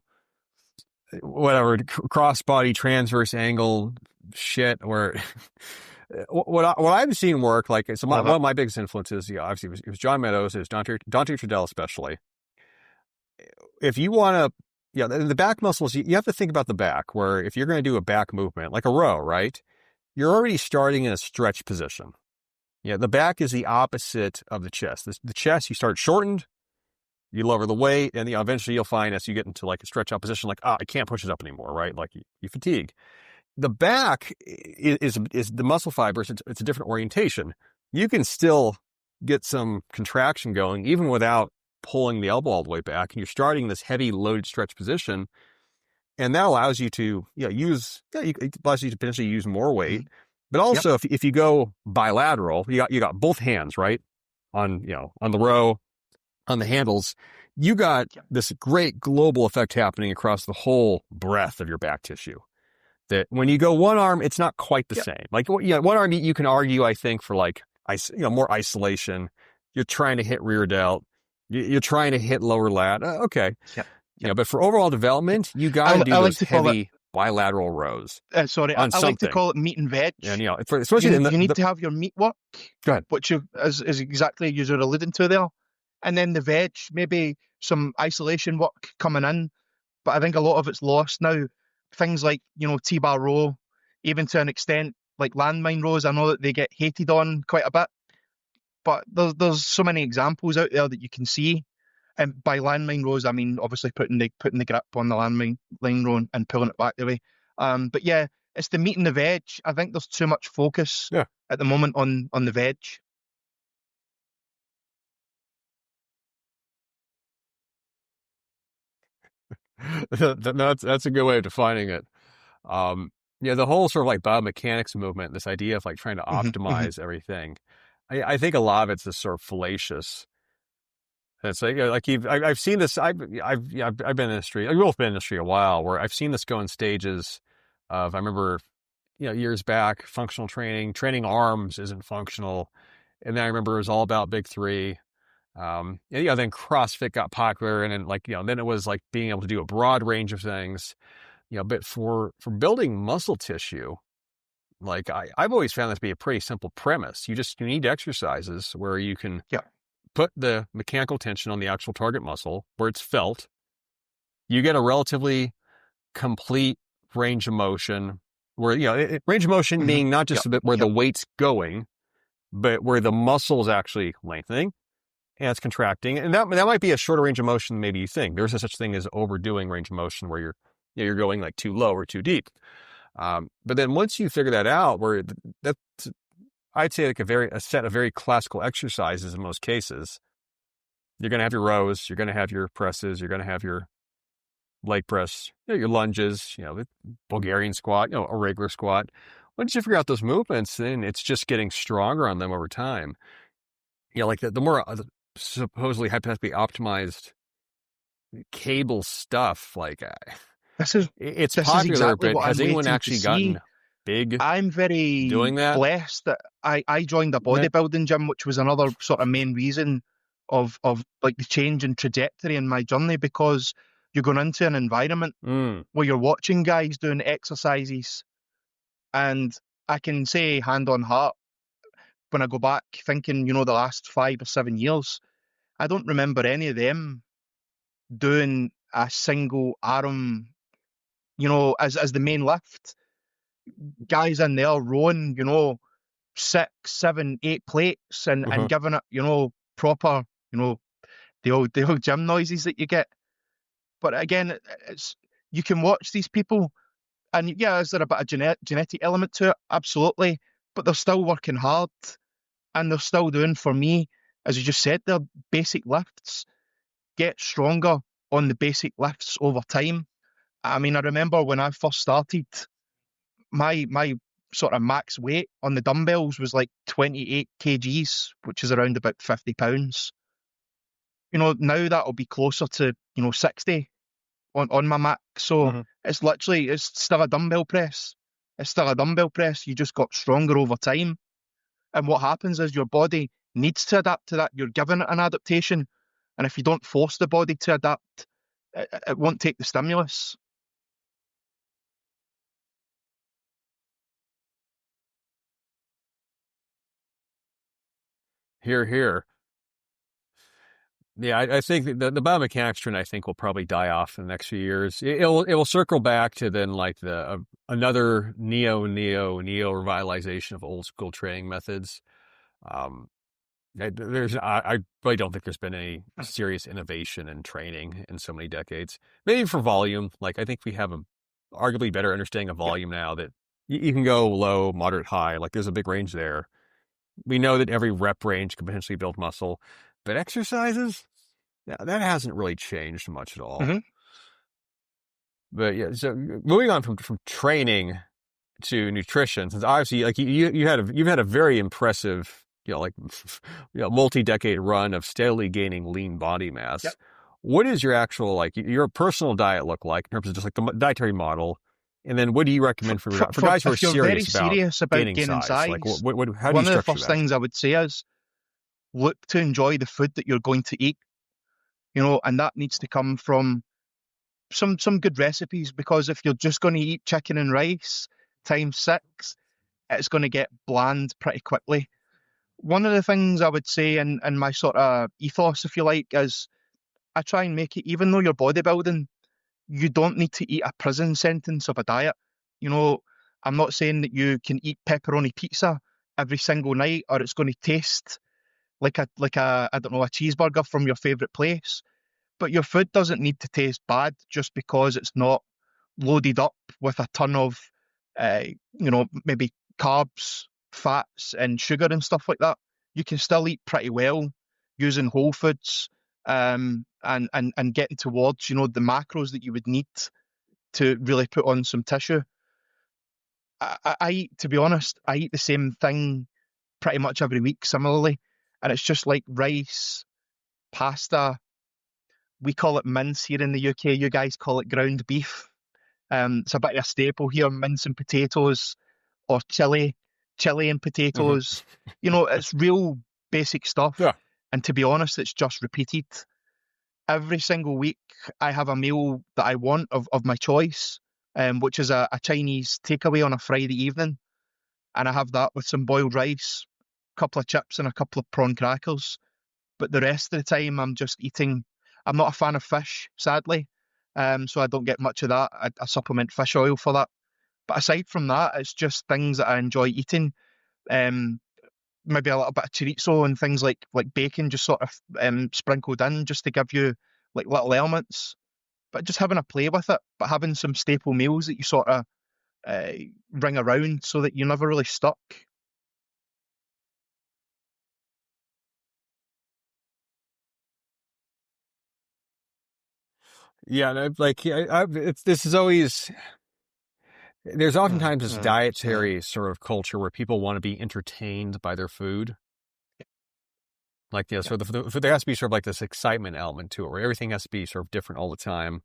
S2: whatever cross body transverse angle shit. Where what I've seen work, like so one of my biggest influences, obviously it was John Meadows, it was Dante Trudell especially. If you want to. Yeah, the back muscles, you have to think about the back, where if you're going to do a back movement, like a row, right? You're already starting in a stretch position. Yeah, the back is the opposite of the chest. The chest, you start shortened, you lower the weight, and eventually you'll find as you get into like a stretch out position, like, I can't push it up anymore, right? Like you fatigue. The back is the muscle fibers, it's a different orientation. You can still get some contraction going, even without pulling the elbow all the way back, and you're starting this heavy loaded stretch position, and that allows you to it allows you to potentially use more weight. But also if you go bilateral, you got both hands right on the row, on the handles, you got this great global effect happening across the whole breadth of your back tissue. That when you go one arm, it's not quite the same. Like one arm you can argue, I think, for like more isolation. You're trying to hit rear delt. You're trying to hit lower lat. Okay. But for overall development, you got to do those heavy bilateral rows.
S3: I like to call it meat and veg.
S2: And,
S3: especially you need to have your meat work,
S2: go ahead,
S3: which is exactly as you're alluding to there. And then the veg, maybe some isolation work coming in. But I think a lot of it's lost now. Things like, T-bar row, even to an extent, like landmine rows, I know that they get hated on quite a bit. But there's so many examples out there that you can see. And by landmine rows, I mean obviously putting the grip on the landmine row and pulling it back the way. But yeah, it's the meat and the veg. I think there's too much focus at the moment on the veg.
S2: That's a good way of defining it. The whole sort of like biomechanics movement, this idea of like trying to optimize everything. I think a lot of it's just sort of fallacious. It's like I've seen this. I've been in the industry. We've both been in the industry a while, where I've seen this go in stages. I remember, years back, functional training arms isn't functional, and then I remember it was all about big three. Then CrossFit got popular, and then then it was like being able to do a broad range of things. But for building muscle tissue. Like I've always found that to be a pretty simple premise. You need exercises where you can put the mechanical tension on the actual target muscle where it's felt. You get a relatively complete range of motion where, range of motion being not just a bit where the weight's going, but where the muscle is actually lengthening and it's contracting. And that might be a shorter range of motion than maybe you think. There's no such thing as overdoing range of motion where you're going like too low or too deep. But then once you figure that out, that's, I'd say like a set of very classical exercises in most cases. You're going to have your rows, you're going to have your presses, you're going to have your leg press, your lunges, the Bulgarian squat, a regular squat. once you figure out those movements, then it's just getting stronger on them over time. Yeah, like the more supposedly hypothetically optimized cable stuff, like
S3: This is
S2: it's
S3: this is
S2: popular,
S3: exactly
S2: but
S3: what
S2: has
S3: I'm
S2: anyone
S3: waiting to
S2: actually
S3: see.
S2: gotten big
S3: I'm very
S2: doing that?
S3: blessed that I joined a
S2: Okay.
S3: bodybuilding gym, which was another sort of main reason of like the change in trajectory in my journey, because you're going into an environment
S2: Mm.
S3: where you're watching guys doing exercises, and I can say hand on heart, when I go back thinking, the last 5 or 7 years, I don't remember any of them doing a single arm, as the main lift. Guys in there rowing, 6, 7, 8 plates and
S2: Uh-huh.
S3: giving it, proper, the old gym noises that you get. But again, it's you can watch these people, and yeah, is there a bit of genetic element to it? Absolutely. But they're still working hard, and they're still doing, for me, as you just said, their basic lifts. Get stronger on the basic lifts over time. I mean, I remember when I first started, my sort of max weight on the dumbbells was like 28 kgs, which is around about 50 pounds. Now that'll be closer to, 60 on my max. So
S2: Hmm.
S3: it's still a dumbbell press. It's still a dumbbell press. You just got stronger over time. And what happens is your body needs to adapt to that. You're giving it an adaptation. And if you don't force the body to adapt, it won't take the stimulus.
S2: Here, here. Yeah, I think the biomechanics trend, I think, will probably die off in the next few years. It will circle back to then like the another neo revitalization of old school training methods. Um, I really don't think there's been any serious innovation in training in so many decades. Maybe for volume, like I think we have a arguably better understanding of
S3: Yeah.
S2: volume now that you can go low, moderate, high. Like there's a big range there. We know that every rep range can potentially build muscle, but exercises, yeah, that hasn't really changed much at all.
S3: hmm
S2: But yeah, so moving on from training to nutrition, since obviously like you've had a very impressive like multi-decade run of steadily gaining lean body
S3: Yep.
S2: mass. What is your actual like your personal diet look like in terms of just like the dietary model? And then what do you recommend for guys who are
S3: If you're very
S2: serious about
S3: serious about
S2: gaining
S3: gaining
S2: size? Like
S3: size,
S2: how do you
S3: one of the
S2: structure
S3: first
S2: that?
S3: things I would say is look to enjoy the food that you're going to eat, and that needs to come from some good recipes, because if you're just going to eat chicken and rice times six, it's going to get bland pretty quickly. One of the things I would say in my sort of ethos, if you like, is I try and make it, even though you're bodybuilding, you don't need to eat a prison sentence of a diet. You know, I'm not saying that you can eat pepperoni pizza every single night, or it's going to taste like a I don't know, a cheeseburger from your favorite place. But your food doesn't need to taste bad just because it's not loaded up with a ton of, maybe carbs, fats, and sugar and stuff like that. You can still eat pretty well using whole foods, and getting towards, the macros that you would need to really put on some tissue. I eat, to be honest, I eat the same thing pretty much every week similarly, and it's just like rice, pasta. We call it mince here in the UK. You guys call it ground beef. It's a bit of a staple here, mince and potatoes, or chili and
S2: Hmm.
S3: potatoes. It's real basic stuff.
S2: Yeah.
S3: And to be honest, it's just repeated. Every single week, I have a meal that I want of my choice, which is a Chinese takeaway on a Friday evening. And I have that with some boiled rice, a couple of chips, and a couple of prawn crackers. But the rest of the time, I'm just eating. I'm not a fan of fish, sadly, so I don't get much of that. I supplement fish oil for that. But aside from that, it's just things that I enjoy eating. Um, Maybe a little bit of chorizo and things like bacon, just sort of sprinkled in, just to give you like little elements. But just having a play with it, but having some staple meals that you sort of uh, ring around, so that you're never really stuck.
S2: Yeah, no, like this is always There's oftentimes this
S3: uh,
S2: dietary sort of culture where people want to be entertained by their food. Like,
S3: yeah.
S2: so there has to be sort of like this excitement element to it, where everything has to be sort of different all the time.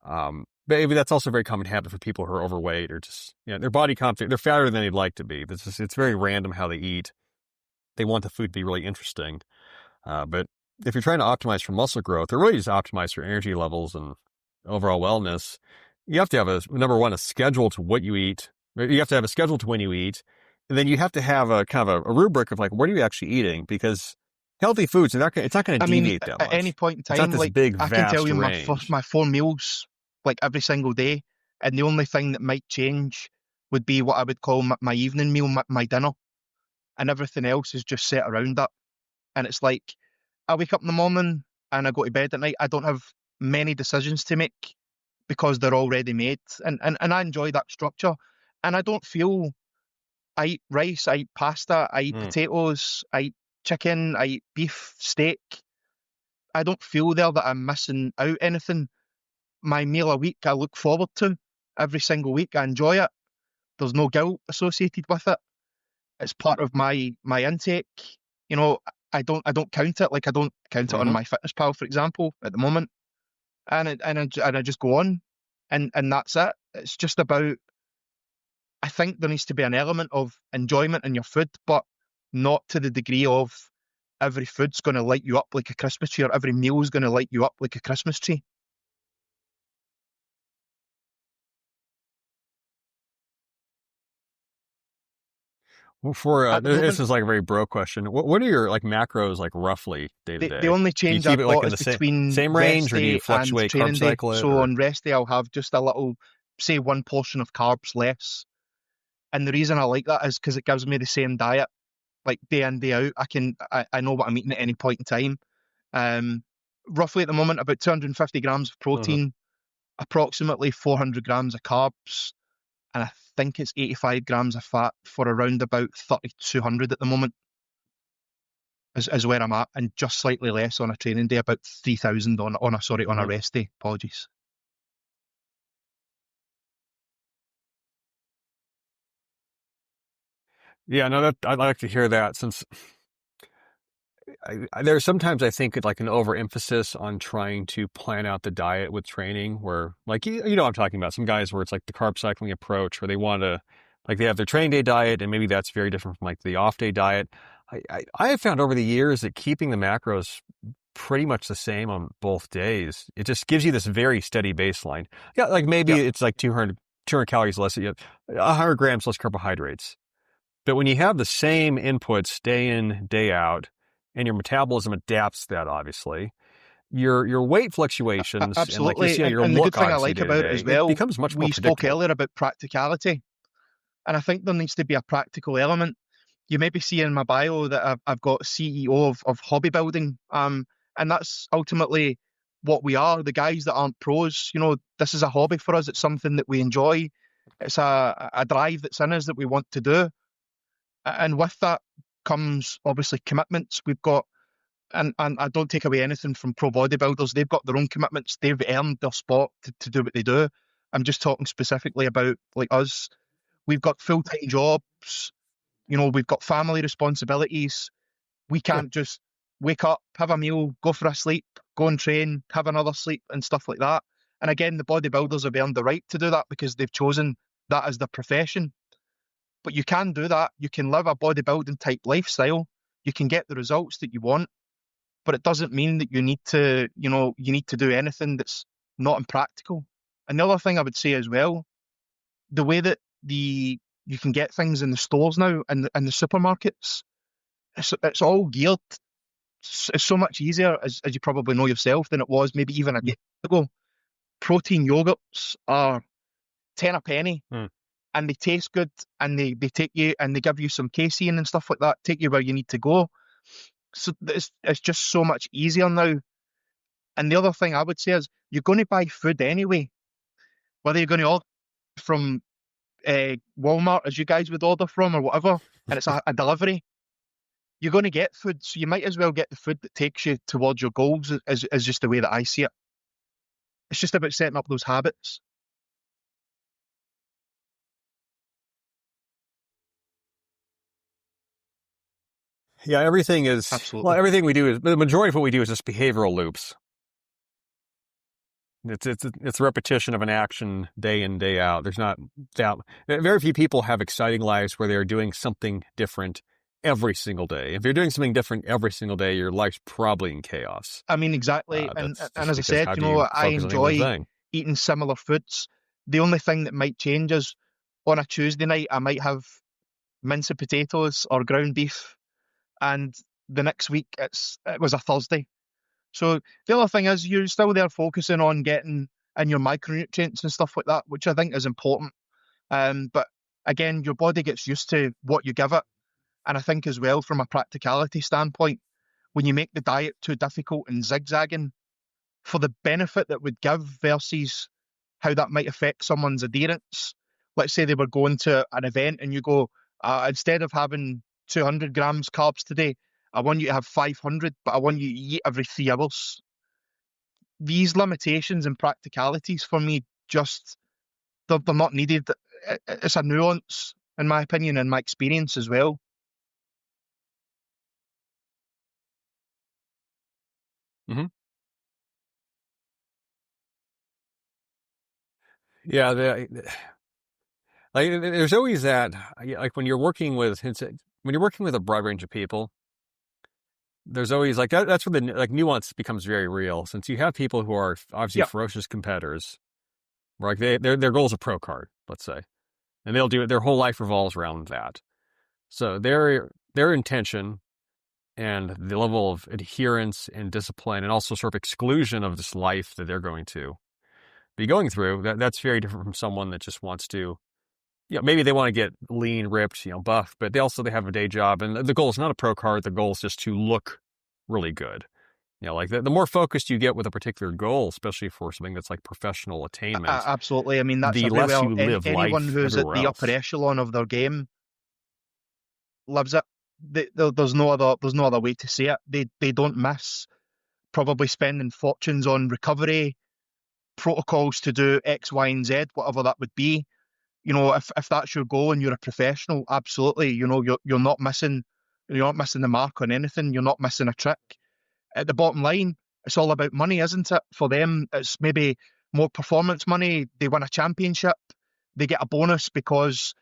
S2: But maybe that's also a very common habit for people who are overweight or just, their body comp, they're fatter than they'd like to be. It's very random how they eat. They want the food to be really interesting. But if you're trying to optimize for muscle growth, or really just optimize for energy levels and overall wellness, you have to have number one, a schedule to what you eat. You have to have a schedule to when you eat. And then you have to have a kind of a rubric of like, what are you actually eating? Because healthy foods, it's not going to deviate that much.
S3: At any point in
S2: It's not
S3: time,
S2: this
S3: like,
S2: big,
S3: I can tell
S2: vast
S3: you
S2: range.
S3: my 4 meals, like, every single day, and the only thing that might change would be what I would call my evening meal, my dinner, and everything else is just set around that. And it's like, I wake up in the morning and I go to bed at night. I don't have many decisions to make because they're already made, and I enjoy that structure. And I don't feel, I eat rice, I eat pasta, I eat potatoes, I eat chicken, I eat beef, steak. I don't feel there that I'm missing out anything. My meal a week I look forward to every single week. I enjoy it. There's no guilt associated with it. It's part of my intake. You know, I don't count it, like I don't count it on my fitness pal, for example, at the moment. And I just go on, and that's it. It's just about, I think there needs to be an element of enjoyment in your food, but not to the degree of every food's going to light you up like a Christmas tree, or every meal's going to light you up like a Christmas tree.
S2: Well,
S3: At the
S2: this
S3: moment,
S2: is like a very broke question. What are your like macros like roughly day to
S3: the
S2: day?
S3: only
S2: Do you
S3: change
S2: keep
S3: I've
S2: it like
S3: got
S2: in
S3: is
S2: the
S3: between
S2: same range,
S3: rest
S2: or do you
S3: day and
S2: fluctuate, carb
S3: training day.
S2: cycle it,
S3: So
S2: or?
S3: on rest day, I'll have just a little, say, one portion of carbs less. And the reason I like that is because it gives me the same diet, like day in, day out. I know what I'm eating at any point in time. Um, Roughly at the moment, about 250 grams of
S2: Mhm.
S3: protein, approximately 400 grams of carbs, and I think it's 85 grams of fat for around about 3,200 at the moment, is where I'm at, and just slightly less on a training day, about 3,000 on a
S2: Mhm.
S3: rest day. Apologies.
S2: Yeah, no, I'd like to hear that since there's sometimes I think like an overemphasis on trying to plan out the diet with training where like, you know what I'm talking about. Some guys where it's like the carb cycling approach where they want to, like they have their training day diet and maybe that's very different from like the off day diet. I have found over the years that keeping the macros pretty much the same on both days, it just gives you this very steady baseline. Yeah, like maybe
S3: Yep,
S2: it's like 200 calories less, 100 grams less carbohydrates. But when you have the same inputs day in, day out, and your metabolism adapts to that, obviously, your weight fluctuations and like just,
S3: absolutely. And
S2: your
S3: the good
S2: look,
S3: thing I
S2: obviously,
S3: like
S2: day to
S3: about it
S2: day,
S3: as
S2: it
S3: well,
S2: becomes much more
S3: we spoke
S2: predictable.
S3: earlier about practicality, and I think there needs to be a practical element. You maybe see in my bio that I've got CEO of hobby building, and that's ultimately what we are. The guys that aren't pros, this is a hobby for us. It's something that we enjoy. It's a drive that's in us that we want to do, and with that comes obviously commitments. We've got, and I don't take away anything from pro bodybuilders. They've got their own commitments. They've earned their spot to do what they do. I'm just talking specifically about like us. We've got full-time jobs. We've got family responsibilities. We
S2: Sure.
S3: can't just wake up, have a meal, go for a sleep, go and train, have another sleep, and stuff like that. And again, the bodybuilders have earned the right to do that because they've chosen that as their profession. But you can do that. You can live a bodybuilding type lifestyle. You can get the results that you want, but it doesn't mean that you need to do anything that's not impractical. And the other thing I would say as well, the way that you can get things in the stores now and the supermarkets, it's all geared. It's so much easier, as you probably know yourself, than it was maybe even a year ago. Protein yogurts are 10 a penny,
S2: Hmm.
S3: and they taste good, and they take you and they give you some casein and stuff like that, take you where you need to go. So it's just so much easier now. And the other thing I would say is you're going to buy food anyway, whether you're going to order from Walmart, as you guys would order from, or whatever, and it's a delivery. You're going to get food, so you might as well get the food that takes you towards your goals, is just the way that I see it. It's just about setting up those habits.
S2: Yeah, everything is,
S3: Absolutely.
S2: well, everything we do is, the majority of what we do is just behavioral loops. It's a repetition of an action day in, day out. There's not that, very few people have exciting lives where they're doing something different every single day. If you're doing something different every single day, your life's probably in chaos.
S3: I mean, exactly. And
S2: That's
S3: and
S2: just
S3: as I
S2: because
S3: said,
S2: how
S3: you
S2: do
S3: know,
S2: you
S3: I
S2: focus on any one
S3: enjoy
S2: thing?
S3: eating similar foods. The only thing that might change is on a Tuesday night, I might have mince of potatoes or ground beef, and the next week it was a Thursday. So the other thing is you're still there focusing on getting in your micronutrients and stuff like that, which I think is important. But again, your body gets used to what you give it. And I think as well, from a practicality standpoint, when you make the diet too difficult and zigzagging for the benefit that would give versus how that might affect someone's adherence. Let's say they were going to an event and you go, instead of having 200 grams carbs today, I want you to have 500, but I want you to eat every 3 hours. These limitations and practicalities for me just, they're not needed. It's a nuance, in my opinion, and my experience as well.
S2: Mm-hmm. Yeah, like there's always that, like when you're working with a broad range of people, there's always like that's where the like nuance becomes very real. Since you have people who are obviously
S3: Yeah,
S2: ferocious competitors, like their goal is a pro card, let's say, and they'll do it. Their whole life revolves around that. So their intention and the level of adherence and discipline, and also sort of exclusion of this life that they're going to be going through, that's very different from someone that just wants to, maybe they want to get lean, ripped, buff, but they have a day job, and the goal is not a pro card. The goal is just to look really good. Like the more focused you get with a particular goal, especially for something that's like professional attainment,
S3: absolutely. I mean, that's
S2: the less
S3: everywhere.
S2: you live
S3: Anyone
S2: life
S3: who's at
S2: everywhere
S3: the upper
S2: else.
S3: echelon of their game lives it. There's no other way to say it. They don't miss probably spending fortunes on recovery protocols to do X, Y, and Z, whatever that would be. If that's your goal and you're a professional, absolutely. You're not missing the mark on anything. You're not missing a trick. At the bottom line, it's all about money, isn't it? For them, it's maybe more performance money. They win a championship, they get a bonus because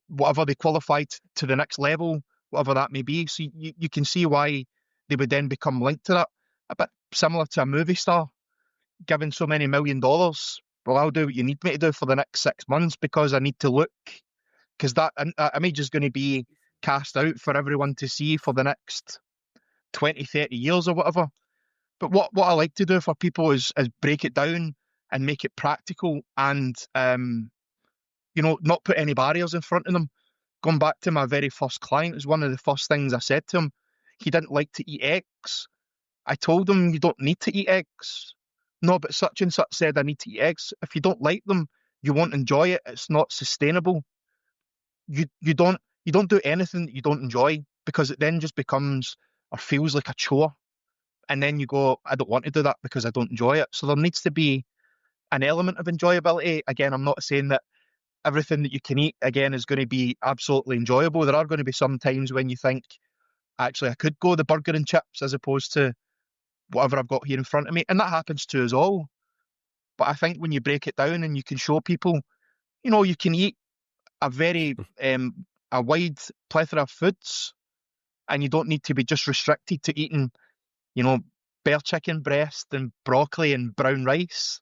S3: whatever they qualified to the next level, whatever that may be. So you can see why they would then become linked to that. A bit similar to a movie star given so many $1 million. Well, I'll do what you need me to do for the next 6 months because I need to look, because that image is going to be cast out for everyone to see for the next 20, 30 years or whatever. But what I like to do for people is break it down and make it practical and, not put any barriers in front of them. Going back to my very first client, is one of the first things I said to him. He didn't like to eat eggs. I told him, you don't need to eat eggs. No, but such and such said I need to eat eggs. If you don't like them, you won't enjoy it. It's not sustainable. You don't do anything that you don't enjoy, because it then just becomes or feels like a chore. And then you go, I don't want to do that because I don't enjoy it. So there needs to be an element of enjoyability. Again, I'm not saying that everything that you can eat, again, is going to be absolutely enjoyable. There are going to be some times when you think, actually, I could go the burger and chips as opposed to whatever I've got here in front of me. And that happens to us all. But I think when you break it down and you can show people, you can eat a very a wide plethora of foods, and you don't need to be just restricted to eating, bare chicken breast and broccoli and brown rice.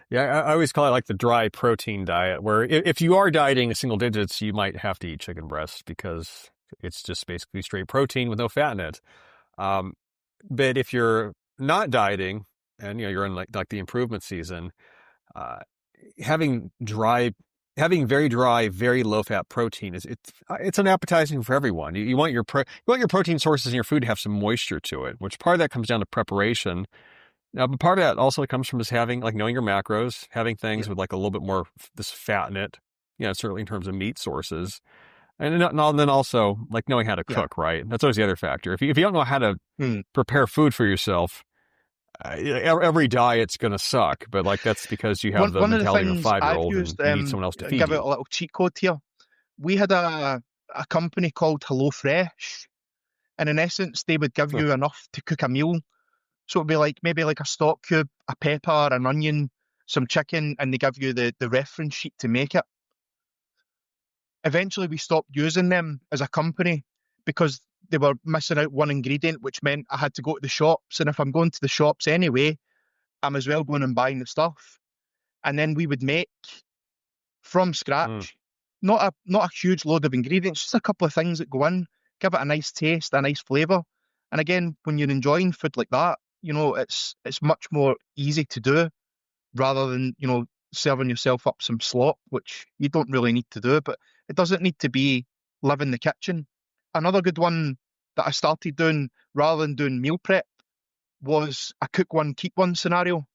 S2: Yeah, I always call it like the dry protein diet, where if you are dieting single digits, you might have to eat chicken breast because it's just basically straight protein with no fat in it. But if you're not dieting and you're in like the improvement season, uh, having very dry, very low fat protein it's unappetizing for everyone. You want your protein sources in your food to have some moisture to it, which part of that comes down to preparation. Now, but part of that also comes from just having knowing your macros, having things
S3: Yeah,
S2: with like a little bit more this fat in it. Certainly in terms of meat sources, and then also like knowing how to
S3: yeah.
S2: cook. Right, that's always the other factor. If you don't know how to
S3: Hmm.
S2: prepare food for yourself, every diet's going to suck, but like that's because you have the
S3: One of the
S2: mentality of a
S3: things I've
S2: 5-year-old and
S3: used,
S2: you need someone else to
S3: I'll
S2: feed
S3: give it
S2: you.
S3: a little cheat code here. We had a company called HelloFresh, and in essence, they would give you enough to cook a meal. So it'd be like maybe like a stock cube, a pepper, an onion, some chicken, and they give you the reference sheet to make it. Eventually, we stopped using them as a company because they were missing out one ingredient, which meant I had to go to the shops. And if I'm going to the shops anyway, I'm as well going and buying the stuff. And then we would make from scratch, not a huge load of ingredients, just a couple of things that go in, give it a nice taste, a nice flavour. And again, when you're enjoying food like that, it's much more easy to do rather than, serving yourself up some slop, which you don't really need to do, but it doesn't need to be live in the kitchen. Another good one that I started doing rather than doing meal prep was a cook one, keep one scenario.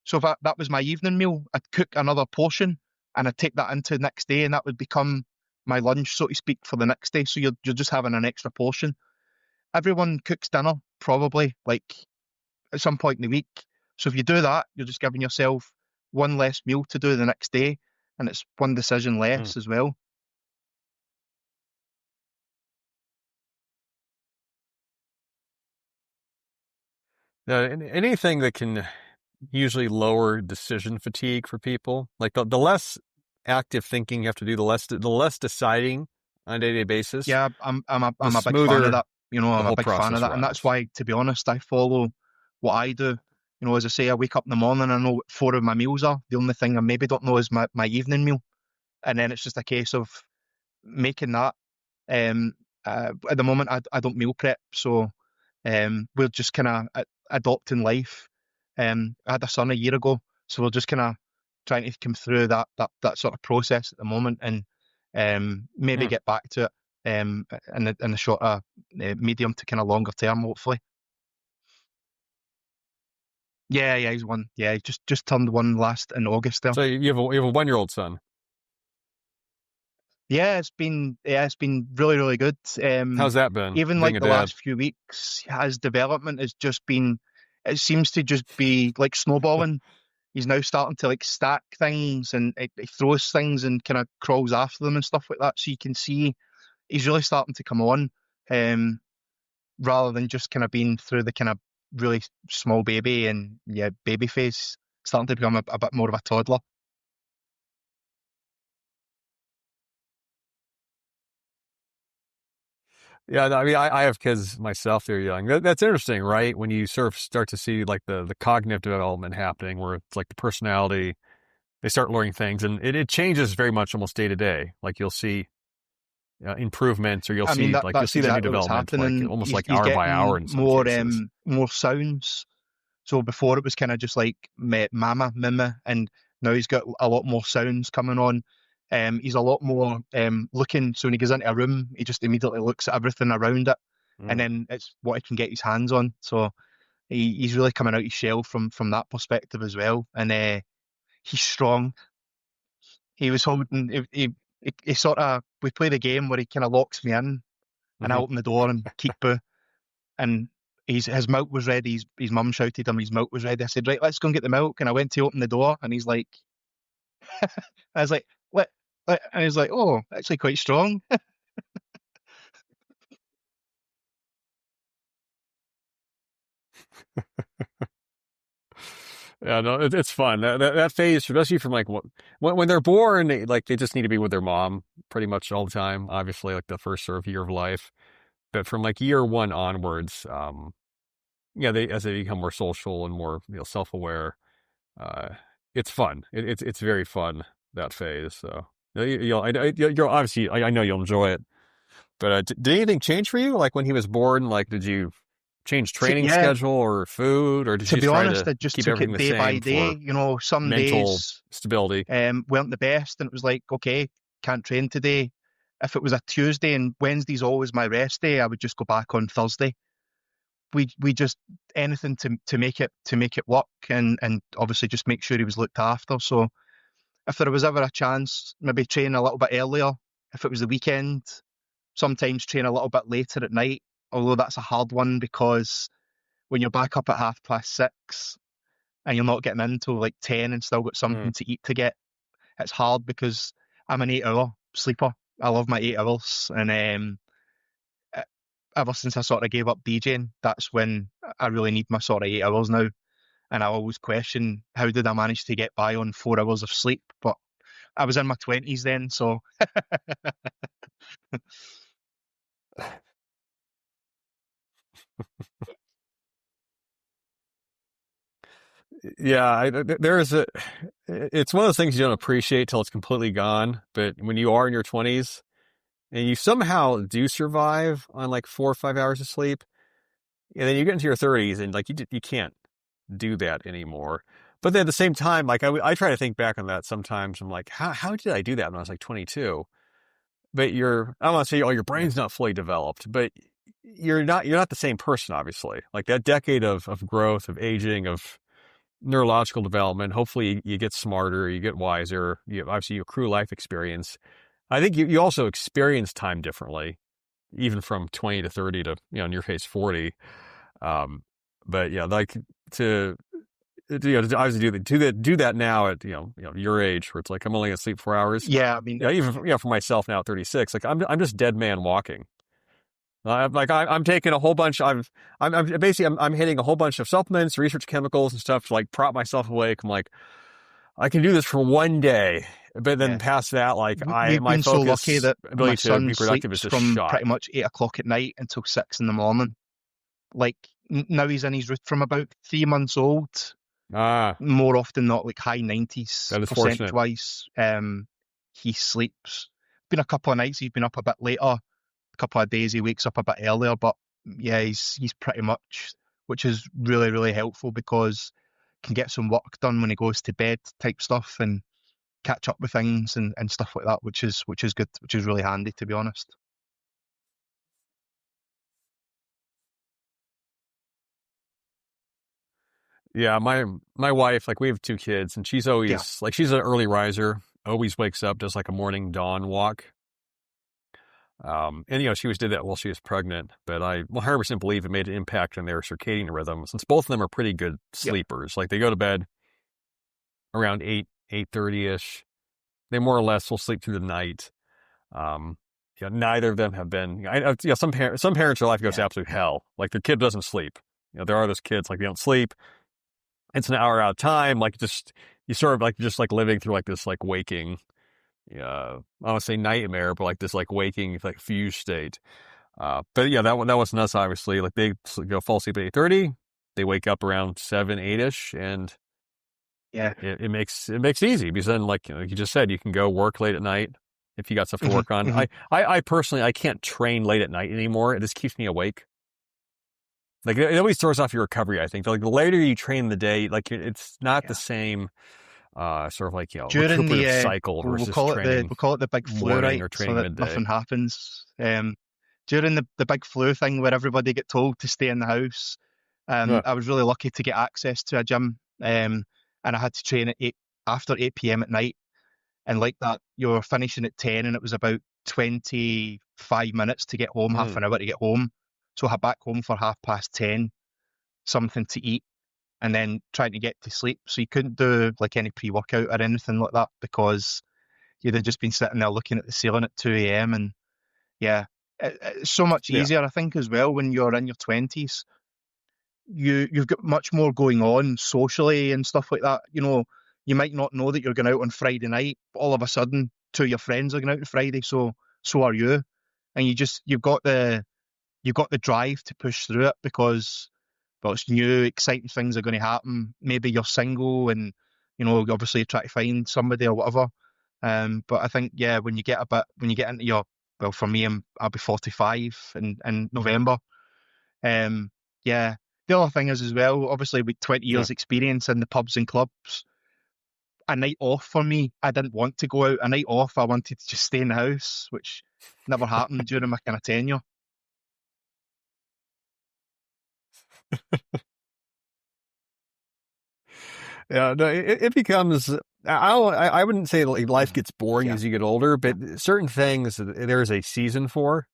S3: So if that was my evening meal, I'd cook another portion and I'd take that into the next day, and that would become my lunch, so to speak, for the next day. So you're just having an extra portion. Everyone cooks dinner probably like at some point in the week. So if you do that, you're just giving yourself one less meal to do the next day, and it's one decision less as well.
S2: Anything that can usually lower decision fatigue for people, like the less active thinking you have to do, the less deciding on a day-to-day basis.
S3: Yeah, I'm a big fan of that. I'm a big fan of that, and that's why, to be honest, I follow what I do. As I say, I wake up in the morning, I know what 4 of my meals are. The only thing I maybe don't know is my evening meal, and then it's just a case of making that. At the moment, I don't meal prep, so we're just kind of adopting life. I had a son a year ago, so we're just kind of trying to come through that sort of process at the moment, and maybe get back to it in the short medium to kind of longer term, hopefully. Yeah, he's one. Yeah, he just turned one last in August there.
S2: So you have a 1-year-old son.
S3: Yeah, it's been really, really good.
S2: How's that been?
S3: Even like the last few weeks, his development has just been, it seems to just be like snowballing. He's now starting to like stack things, and he throws things and kind of crawls after them and stuff like that. So you can see he's really starting to come on, rather than just kind of being through the kind of really small baby and baby phase, starting to become a bit more of a toddler.
S2: Yeah, I mean, I have kids myself. They're young. That's interesting, right? When you sort of start to see like the cognitive development happening, where it's like the personality, they start learning things, and it changes very much almost day to day. Like you'll see improvements, or you'll see that new development, like almost like hour by hour in some cases.
S3: More sounds. So before it was kind of just like mama, mima, and now he's got a lot more sounds coming on. He's a lot more looking. So when he goes into a room, he just immediately looks at everything around it, and then it's what he can get his hands on. So he's really coming out his shell from that perspective as well. And he's strong. He was holding. He sort of, we play the game where he kind of locks me in, and I open the door and keep boo, and his milk was ready. His mum shouted him his milk was ready. I said, right, let's go and get the milk. And I went to open the door, and he's like, I was like, what? And he's like, oh, actually quite strong.
S2: Yeah, no, it's fun. That phase, especially from like when they're born, they just need to be with their mom pretty much all the time. Obviously, like the first sort of year of life, but from like year 1 onwards, as they become more social and more self-aware, it's fun. It's very fun, that phase. So you're obviously, I know you'll enjoy it. But did anything change for you? Like when he was born, like did you change training schedule or food, or did you
S3: be honest,
S2: try
S3: I
S2: to
S3: just
S2: keep
S3: took
S2: everything
S3: it
S2: the
S3: day by
S2: same
S3: day.
S2: for
S3: Some
S2: mental
S3: days
S2: stability?
S3: weren't the best, and it was like, okay, can't train today. If it was a Tuesday and Wednesday's always my rest day, I would just go back on Thursday. We just anything to make it work, and obviously just make sure he was looked after. So if there was ever a chance, maybe train a little bit earlier. If it was the weekend, sometimes train a little bit later at night. Although that's a hard one because when you're back up at 6:30 and you're not getting in till like 10 and still got something to eat to get, it's hard because I'm an 8-hour sleeper. I love my 8 hours, and ever since I sort of gave up DJing, that's when I really need my sort of 8 hours now. And I always question, how did I manage to get by on 4 hours of sleep? But I was in my 20s then, so.
S2: Yeah, it's one of those things you don't appreciate till it's completely gone. But when you are in your 20s and you somehow do survive on like 4 or 5 hours of sleep, and then you get into your 30s and like you can't do that anymore. But then at the same time, like I try to think back on that sometimes. I'm like, how did I do that when I was like 22? But I don't want to say, oh, your brain's not fully developed, but you're not the same person, obviously. Like that decade of growth, of aging, of neurological development. Hopefully you get smarter, you get wiser. Obviously you accrue life experience. I think you also experience time differently, even from 20 to 30 to, in your case, 40. But yeah, like to obviously do that now at your age, where it's like I'm only gonna sleep 4 hours.
S3: Yeah, I mean,
S2: even for myself now at 36, like I'm just dead man walking. I'm taking a whole bunch. I'm hitting a whole bunch of supplements, research chemicals and stuff to like prop myself awake. I'm like, I can do this for one day, but then past that, like
S3: we've
S2: my
S3: been so lucky that my
S2: ability to
S3: son
S2: be productive is
S3: sleeps
S2: just
S3: from
S2: shot.
S3: pretty much 8 o'clock at night until 6 in the morning. Like now he's in his route from about 3 months old. More often not, like high 90s percentage-wise. He sleeps. Been a couple of nights he's been up a bit later. A couple of days he wakes up a bit earlier, but yeah, he's pretty much, which is really, really helpful because can get some work done when he goes to bed type stuff and catch up with things and stuff like that, which is good, which is really handy, to be honest.
S2: Yeah, my wife, like we have 2 kids, and she's always like she's an early riser, always wakes up, does like a morning dawn walk. And she always did that while she was pregnant, but I 100% believe it made an impact on their circadian rhythm, since both of them are pretty good sleepers. Like they go to bed around 8:30ish. They more or less will sleep through the night. Neither of them have been. Some parents, their life goes to absolute hell. Like their kid doesn't sleep. There are those kids like they don't sleep. It's an hour out of time. Like you sort of like just like living through like this like waking. I don't want to say nightmare, but like this like waking like fuse state. But yeah, that wasn't us, obviously. Like they fall asleep at 8:30. They wake up around 7, 8ish, and it makes it easy, because then like you just said, you can go work late at night if you got stuff to work on. Mm-hmm. I personally, I can't train late at night anymore. It just keeps me awake. Like it always throws off your recovery, I think. Like the later you train in the day, like it's not the same sort of like
S3: during
S2: recuperative cycle versus training.
S3: We'll call it the big flu, right?
S2: Or training so that midday.
S3: Nothing happens. During the big flu thing where everybody get told to stay in the house, I was really lucky to get access to a gym, and I had to train after 8 p.m. at night. And like that, you were finishing at 10, and it was about 25 minutes to get home, half an hour to get home. So I had back home for 10:30, something to eat, and then trying to get to sleep. So you couldn't do like any pre-workout or anything like that, because you'd have just been sitting there looking at the ceiling at 2 a.m. And yeah, it's so much easier, I think, as well, when you're in your 20s. You've got much more going on socially and stuff like that. You might not know that you're going out on Friday night, but all of a sudden 2 of your friends are going out on Friday, so are you. And you've got the drive to push through it, because it's new, exciting things are going to happen. Maybe you're single and, obviously you try to find somebody or whatever. But I think, when you get into for me, I'll be 45 in November. The other thing is as well, obviously with 20 years experience in the pubs and clubs, a night off for me, I didn't want to go out. A night off, I wanted to just stay in the house, which never happened during my kind of tenure.
S2: Yeah, no, it becomes. I wouldn't say life gets boring as you get older, but certain things there's a season for.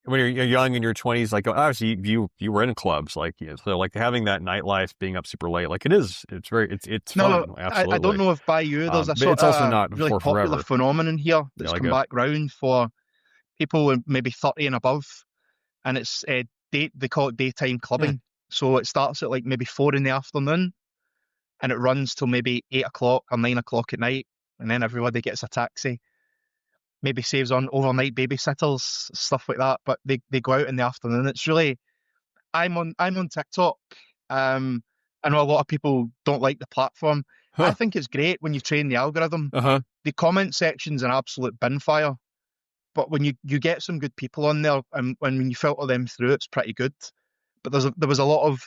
S2: when you're young in your 20s, like obviously you were in clubs, like so like having that nightlife, being up super late, like it's
S3: No,
S2: fun,
S3: I don't
S2: absolutely.
S3: know if by you there's a
S2: But
S3: sort
S2: it's also
S3: of
S2: not
S3: really
S2: for
S3: popular
S2: forever.
S3: phenomenon here
S2: Yeah,
S3: that's
S2: like
S3: come
S2: a
S3: back round for people with maybe 30 and above, and it's they call it daytime
S2: hmm.
S3: clubbing. So it starts at like maybe 4 in the afternoon, and it runs till maybe 8 o'clock or 9 o'clock at night, and then everybody gets a taxi. Maybe saves on overnight babysitters, stuff like that. But they go out in the afternoon. It's really I'm on TikTok. Um, I know a lot of people don't like the platform. I
S2: Huh.
S3: think it's great when you train the algorithm.
S2: Uh-huh.
S3: The comment section's an absolute bin fire, but when you get some good people on there, and when you filter them through, it's pretty good. But there was a lot of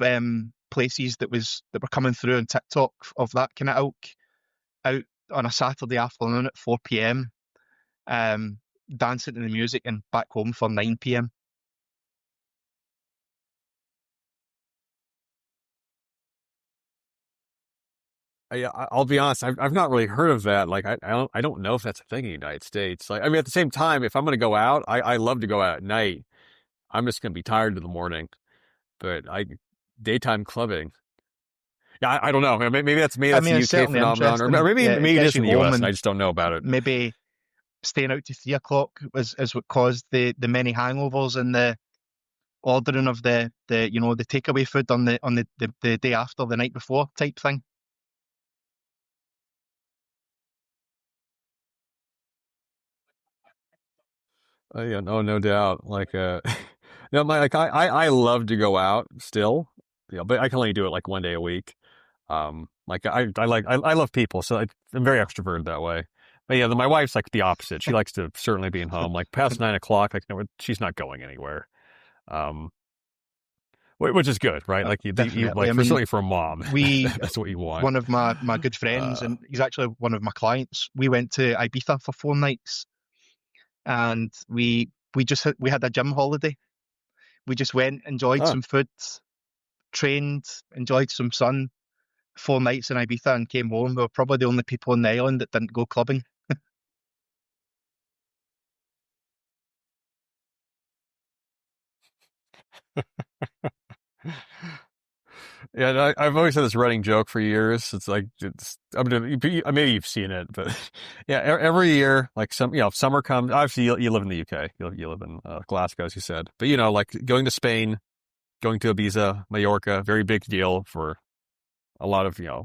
S3: places that were coming through on TikTok of that kind of ilk out on a Saturday afternoon at 4 p.m. Um, dancing to the music and back home for 9 p.m.
S2: I'll be honest, I've not really heard of that. Like I don't know if that's a thing in the United States. Like I mean, at the same time, if I'm gonna go out, I love to go out at night. I'm just gonna be tired in the morning. But I daytime clubbing. Yeah, I don't know. Maybe
S3: I
S2: that's
S3: mean,
S2: a
S3: it's
S2: UK
S3: certainly
S2: phenomenon, or
S3: interesting.
S2: maybe
S3: Yeah, it
S2: maybe it
S3: gets
S2: is
S3: you
S2: in the
S3: home,
S2: US, and I
S3: and
S2: just don't know about it.
S3: maybe staying out to 3 o'clock is what caused the many hangovers and the ordering of the takeaway food on the day after, the night before type thing.
S2: Yeah, no doubt. Like no, I love to go out still, but I can only do it like one day a week. Like I love people, so I'm very extroverted that way. But yeah, my wife's like the opposite. She likes to certainly be in home, like past 9 o'clock. Like no, she's not going anywhere. Um, which is good, right? Like you
S3: Definitely.
S2: like
S3: I
S2: for
S3: mean,
S2: certainly for a mom,
S3: we
S2: that's what you want.
S3: one of my good friends,
S2: Uh,
S3: and he's actually one of my clients. We went to Ibiza for 4 nights, and we had a gym holiday. We just went, enjoyed
S2: huh.
S3: some food, trained, enjoyed some sun. 4 nights in Ibiza and came home. We were probably the only people on the island that didn't go clubbing.
S2: Yeah, and I've always had this running joke for years. It's like I mean, maybe you've seen it, but yeah, every year, like summer comes. Obviously, you live in the UK. You live in Glasgow, as you said. But like going to Spain, going to Ibiza, Mallorca, very big deal for a lot of a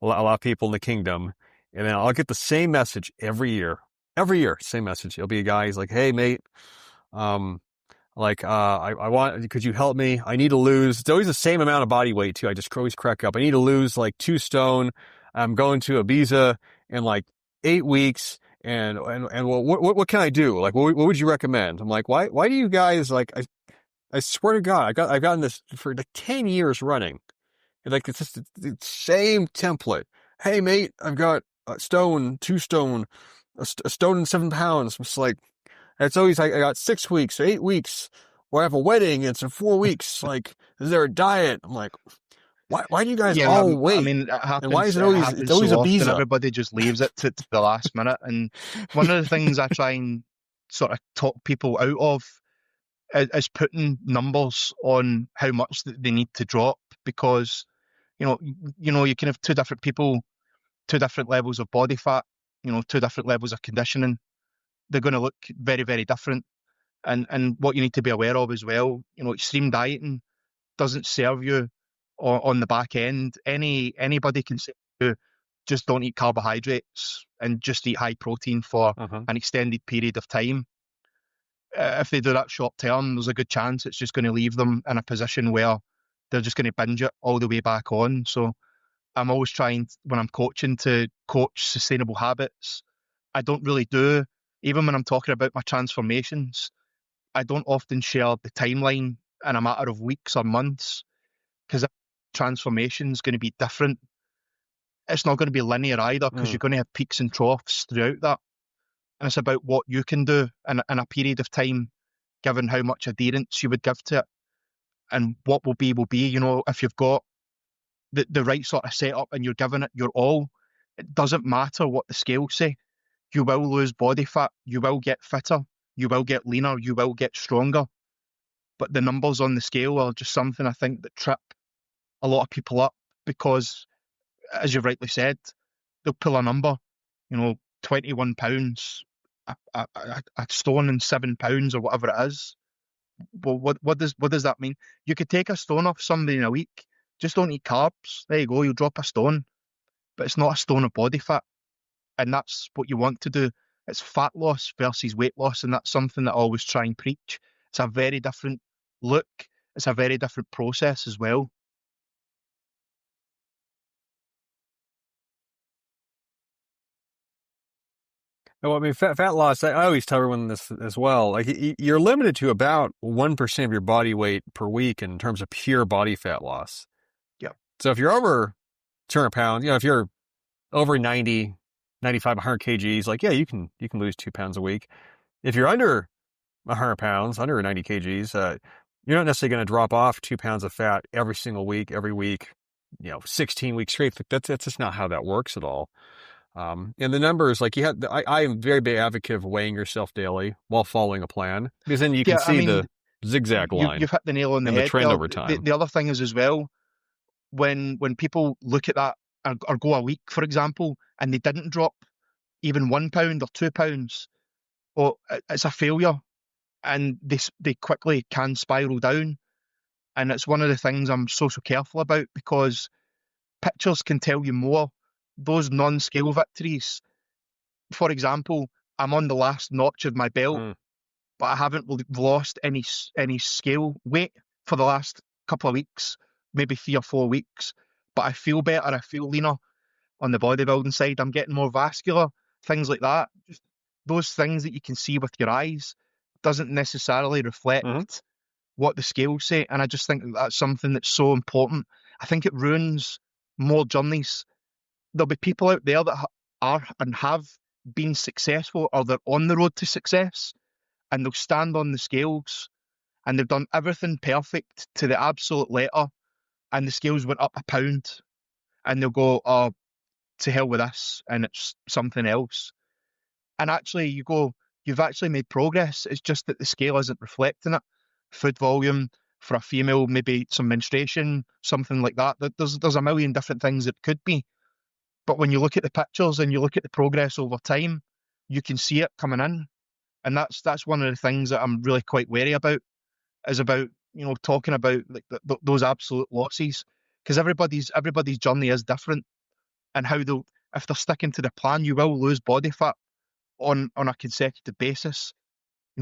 S2: lot of people in the kingdom. And then I'll get the same message every year, same message. It'll be a guy. He's like, "Hey, mate, um, like, I want, could you help me? I need to lose. It's always the same amount of body weight too. I just always crack up. I need to lose like 2 stone. I'm going to Ibiza in like 8 weeks. And what can I do? Like, what would you recommend? I'm like, why do you guys like, I swear to God, I've gotten this for like 10 years running. And like, it's just the same template. Hey, mate, I've got a stone, 2 stone, a stone and 7 pounds. It's like, it's always like I got 6 weeks, 8 weeks, or I have a wedding. And it's in 4 weeks. Like, is there a diet? I'm like, why do you guys
S3: Yeah,
S2: all
S3: I
S2: wait?
S3: mean,
S2: And why is
S3: it
S2: it's
S3: happens
S2: always
S3: so
S2: a
S3: often.
S2: visa?
S3: Everybody just leaves it to the last minute. And one of the things I try and sort of talk people out of is putting numbers on how much they need to drop, because you can have two different people, two different levels of body fat, two different levels of conditioning. They're going to look very, very different. And what you need to be aware of as well, extreme dieting doesn't serve you on the back end. Anybody can say to you, just don't eat carbohydrates and just eat high protein for
S2: Uh-huh.
S3: an extended period of time. If they do that short term, there's a good chance it's just going to leave them in a position where they're just going to binge it all the way back on. So I'm always trying, when I'm coaching, to coach sustainable habits. I don't really do, even when I'm talking about my transformations, I don't often share the timeline in a matter of weeks or months, because transformation is going to be different. It's not going to be linear either, because
S2: Mm.
S3: you're going to have peaks and troughs throughout that. And it's about what you can do in a period of time, given how much adherence you would give to it. And what will be, if you've got the right sort of setup and you're giving it your all, it doesn't matter what the scales say. You will lose body fat, you will get fitter, you will get leaner, you will get stronger. But the numbers on the scale are just something I think that trip a lot of people up because, as you've rightly said, they'll pull a number, 21 pounds, a stone and 7 pounds or whatever it is. Well, what does that mean? You could take a stone off somebody in a week. Just don't eat carbs. There you go. You'll drop a stone, but it's not a stone of body fat, and that's what you want to do. It's fat loss versus weight loss, and that's something that I always try and preach. It's a very different look. It's a very different process as well.
S2: Well, I mean, fat loss, I always tell everyone this as well. Like, you're limited to about 1% of your body weight per week in terms of pure body fat loss.
S3: Yeah.
S2: So if you're over 200 pounds, if you're over 90, 95, 100 kgs, like, yeah, you can lose 2 pounds a week. If you're under 100 pounds, under 90 kgs, you're not necessarily going to drop off 2 pounds of fat every single week, every week, 16 weeks straight. That's just not how that works at all. And the numbers, like I am a very big advocate of weighing yourself daily while following a plan, because then you can see the zigzag line.
S3: You've hit the nail on the
S2: and
S3: head.
S2: The trend over time.
S3: The other thing is as well, when people look at that or go a week, for example, and they didn't drop even 1 pound or 2 pounds, well, it's a failure, and they quickly can spiral down. And it's one of the things I'm so careful about, because pictures can tell you more. Those non-scale victories, for example, I'm on the last notch of my belt, but I haven't lost any scale weight for the last couple of weeks, maybe 3 or 4 weeks. But I feel better, I feel leaner on the bodybuilding side. I'm getting more vascular, things like that. Just those things that you can see with your eyes doesn't necessarily reflect what the scales say. And I just think that's something that's so important. I think it ruins more journeys. There'll be people out there that are and have been successful, or they're on the road to success, and they'll stand on the scales and they've done everything perfect to the absolute letter, and the scales went up 1 pound, and they'll go, oh, to hell with this, and it's something else. And actually you've actually made progress. It's just that the scale isn't reflecting it. Food volume for a female, maybe some menstruation, something like that. There's a million different things it could be. But when you look at the pictures and you look at the progress over time, you can see it coming in. And that's one of the things that I'm really quite wary about, is about, talking about like those absolute losses, because everybody's journey is different, and if they're sticking to the plan, you will lose body fat on a consecutive basis,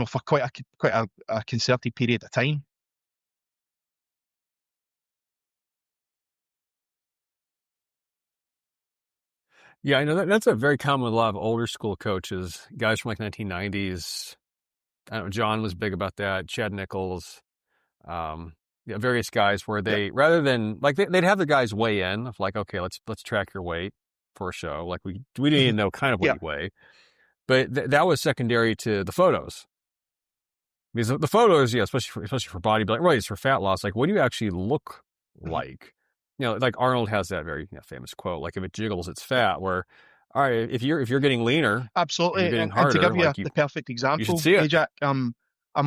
S3: for quite a concerted period of time.
S2: Yeah, I know that's a very common with a lot of older school coaches, guys from like 1990s. I don't know, John was big about that. Chad Nichols, various guys where they, rather than like they'd have the guys weigh in of like, okay, let's track your weight for a show. Like we didn't even know kind of what you weigh, but that was secondary to the photos. Because the photos, especially for bodybuilding, right, it's for fat loss. Like, what do you actually look like? Like Arnold has that very famous quote, like, if it jiggles, it's fat. Where, all right, if you're getting leaner,
S3: absolutely,
S2: you're getting
S3: and
S2: harder,
S3: to give you
S2: like
S3: the perfect example,
S2: you should see it.
S3: Jack, I'm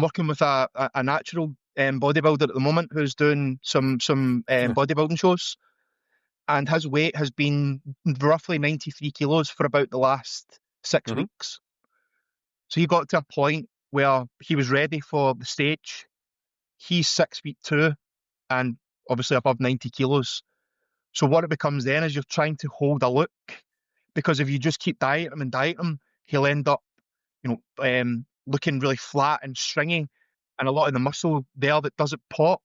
S3: working with a natural bodybuilder at the moment who's doing some bodybuilding shows, and his weight has been roughly 93 kilos for about the last 6 weeks. So he got to a point where he was ready for the stage. He's 6'2" and obviously above 90 kilos. So what it becomes then is you're trying to hold a look, because if you just keep dieting him, he'll end up, looking really flat and stringy, and a lot of the muscle there that doesn't pop.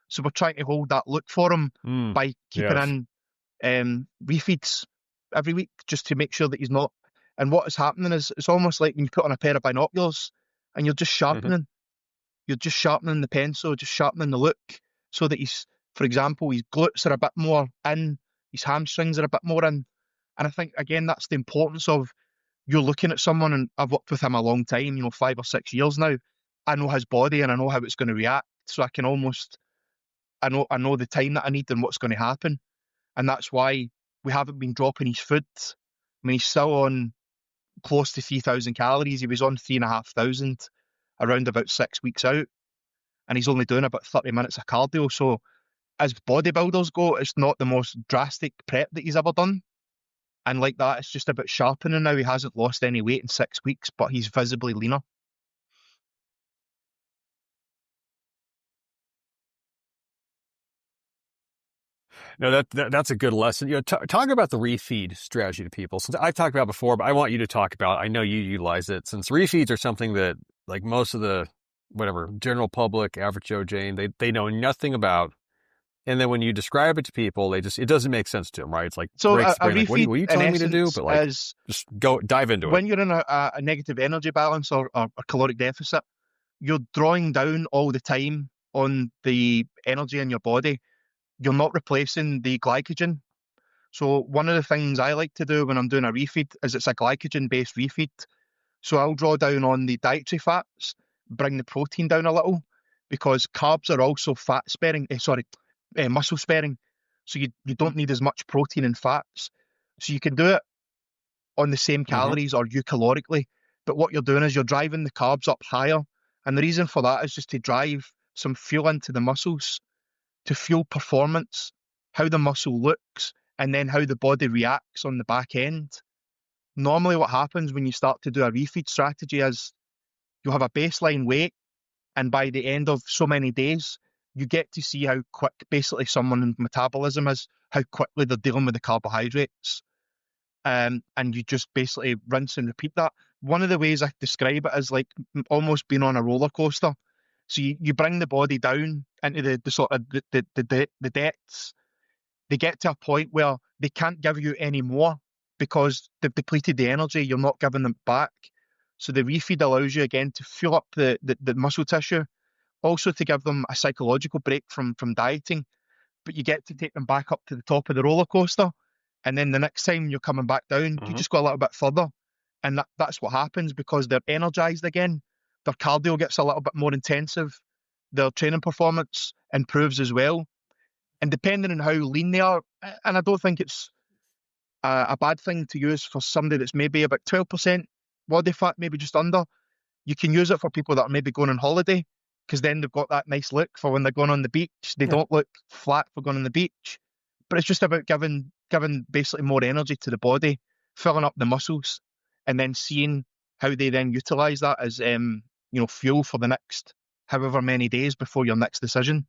S3: So we're trying to hold that look for him by keeping in refeeds every week, just to make sure that he's not. And what is happening is, it's almost like when you put on a pair of binoculars and you're just sharpening. You're just sharpening the pencil, just sharpening the look, so that for example, his glutes are a bit more in, his hamstrings are a bit more in. And I think, again, that's the importance of, you're looking at someone, and I've worked with him a long time, 5 or 6 years now. I know his body and I know how it's going to react. So I can I know the time that I need and what's going to happen. And that's why we haven't been dropping his food. I mean, he's still on close to 3,000 calories. He was on 3,500. around about 6 weeks out, and he's only doing about 30 minutes of cardio. So as bodybuilders go, it's not the most drastic prep that he's ever done. And like that, it's just about sharpening now. He hasn't lost any weight in 6 weeks, but he's visibly leaner.
S2: No, that's a good lesson. Talk about the refeed strategy to people. Since I've talked about it before, but I want you to talk about. I know you utilize it, since refeeds are something that like most of the whatever general public, average Joe Jane, they know nothing about. And then when you describe it to people, it doesn't make sense to them, right? It's like
S3: So
S2: breaks the
S3: a
S2: brain. Like, what
S3: refeed,
S2: are you
S3: in
S2: telling me to do?
S3: essence,
S2: But like,
S3: is
S2: just dive into it.
S3: when you're in a negative energy balance or a caloric deficit, you're drawing down all the time on the energy in your body. You're not replacing the glycogen. So one of the things I like to do when I'm doing a refeed is it's a glycogen-based refeed. So I'll draw down on the dietary fats, bring the protein down a little, because carbs are also fat sparing, muscle sparing. So you don't need as much protein and fats. So you can do it on the same
S2: Mm-hmm.
S3: calories or eucalorically, but what you're doing is you're driving the carbs up higher. And the reason for that is just to drive some fuel into the muscles to fuel performance, how the muscle looks, and then how the body reacts on the back end. Normally, what happens when you start to do a refeed strategy is you'll have a baseline weight, and by the end of so many days, you get to see how quick basically someone's metabolism is, how quickly they're dealing with the carbohydrates. And you just basically rinse and repeat that. One of the ways I describe it is like almost being on a roller coaster. So you bring the body down into the sort of the depths. They get to a point where they can't give you any more because they've depleted the energy. You're not giving them back. So the refeed allows you again to fill up the muscle tissue, also to give them a psychological break from dieting, but you get to take them back up to the top of the roller coaster. And then the next time you're coming back down, you
S2: Mm-hmm.
S3: just go a little bit further. And that's what happens because they're energized again. Their cardio gets a little bit more intensive. Their training performance improves as well. And depending on how lean they are, and I don't think it's a bad thing to use for somebody that's maybe about 12% body fat, maybe just under, you can use it for people that are maybe going on holiday because then they've got that nice look for when they're going on the beach. They
S2: Yeah.
S3: don't look flat for going on the beach. But it's just about giving basically more energy to the body, filling up the muscles, and then seeing how they then utilize that as fuel for the next however many days before your next decision.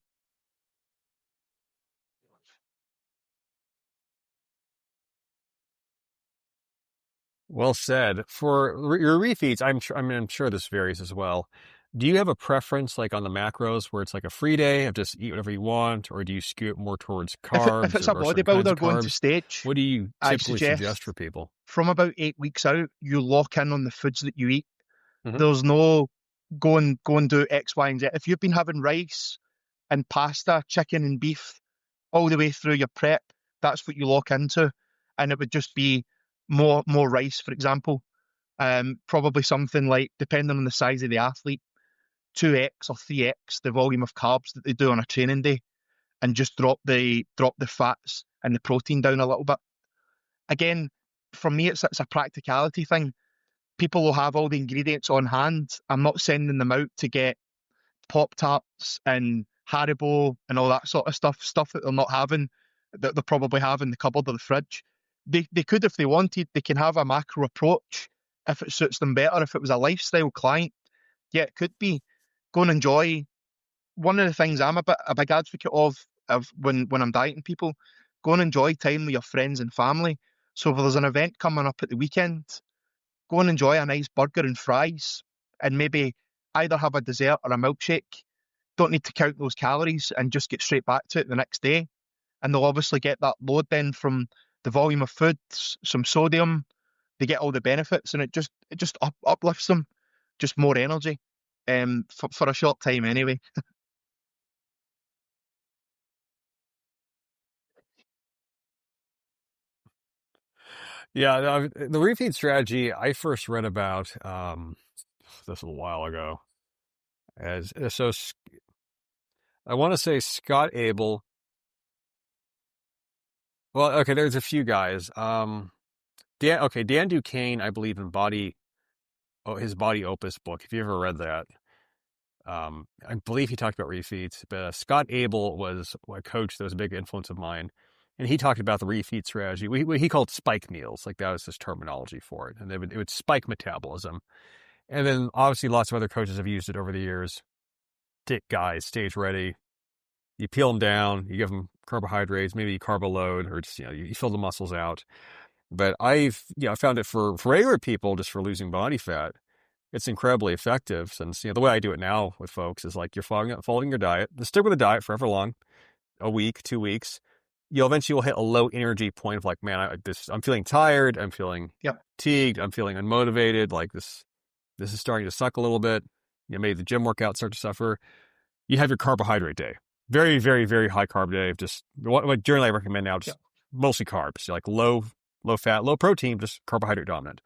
S2: Well said. For your refeeds, I'm sure this varies as well. Do you have a preference, like on the macros, where it's like a free day of just eat whatever you want, or do you skew it more towards
S3: If
S2: carbs
S3: it's a
S2: or certain kinds
S3: bodybuilder
S2: of
S3: going to
S2: carbs?
S3: stage,
S2: What do you
S3: I
S2: typically suggest
S3: suggest
S2: for people?
S3: from about 8 weeks out, you lock in on the foods that you eat.
S2: Mm-hmm.
S3: There's no go and do X, Y, and Z. If you've been having rice and pasta, chicken and beef all the way through your prep, that's what you lock into. And it would just be more rice, for example. Probably something like, depending on the size of the athlete, 2x or 3x the volume of carbs that they do on a training day, and just drop the fats and the protein down a little bit. Again, for me, it's a practicality thing. People will have all the ingredients on hand. I'm not sending them out to get Pop Tarts and Haribo and all that sort of stuff that they're not having, that they probably have in the cupboard or the fridge. They could, if they wanted, they can have a macro approach if it suits them better. If it was a lifestyle client, yeah, it could be. Go and enjoy. One of the things I'm a big advocate of when I'm dieting people, go and enjoy time with your friends and family. So if there's an event coming up at the weekend, go and enjoy a nice burger and fries, and maybe either have a dessert or a milkshake. Don't need to count those calories and just get straight back to it the next day. And they'll obviously get that load then from the volume of food, some sodium. They get all the benefits, and it just uplifts them, just more energy, for a short time anyway.
S2: Yeah, the refeed strategy I first read about this a while ago. I want to say Scott Abel. Well, okay, there's a few guys. Dan Duquesne, I believe in his Body Opus book. If you ever read that, I believe he talked about refeeds, but Scott Abel was a coach that was a big influence of mine. And he talked about the refeed strategy. He called spike meals. Like that was his terminology for it. And it would spike metabolism. And then obviously lots of other coaches have used it over the years. Thick guys, stage ready. You peel them down, you give them carbohydrates, maybe you carb a load, or just, you fill the muscles out. But I've found it for regular people, just for losing body fat, it's incredibly effective. Since, the way I do it now with folks is like you're following your diet. Just stick with the diet forever long, a week, 2 weeks. You'll eventually hit a low energy point of like, man, I'm feeling tired, I'm feeling fatigued, I'm feeling unmotivated, like this is starting to suck a little bit. Maybe the gym workouts start to suffer. You have your carbohydrate day. Very, very, very high carb day. Just what generally I recommend now, just mostly carbs, like low fat, low protein, just carbohydrate dominant.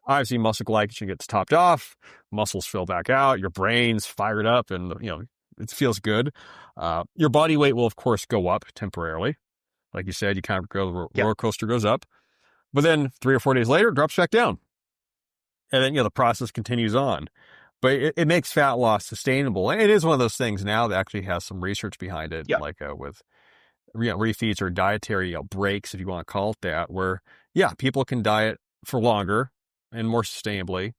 S2: Obviously, muscle glycogen gets topped off, muscles fill back out, your brain's fired up, and it feels good. Your body weight will, of course, go up temporarily. Like you said, you kind of go, the roller coaster goes up. But then 3 or 4 days later, it drops back down. And then, the process continues on. But it makes fat loss sustainable. And it is one of those things now that actually has some research behind it, like with refeeds or dietary breaks, if you want to call it that, where, people can diet for longer and more sustainably,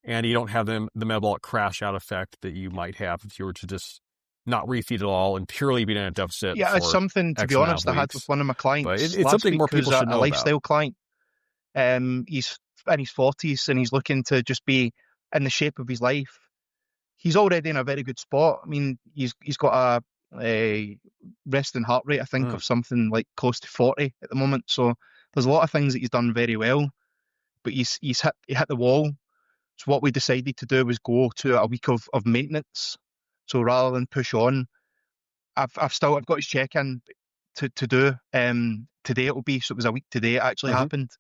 S2: and you don't have the metabolic crash out effect that you might have if you were to just not refeed at all and purely be in a deficit.
S3: Yeah, it's something, to be honest, I had with one of my clients.
S2: But it's something more people should know
S3: a lifestyle client. He's in his 40s and he's looking to just be in the shape of his life. He's already in a very good spot. I mean, he's got a resting heart rate, I think, of something like close to 40 at the moment. So there's a lot of things that he's done very well, but he hit the wall. So what we decided to do was go to a week of maintenance. So rather than push on, I've got his check-in to do. Today it will be, so it was a week today it actually happened.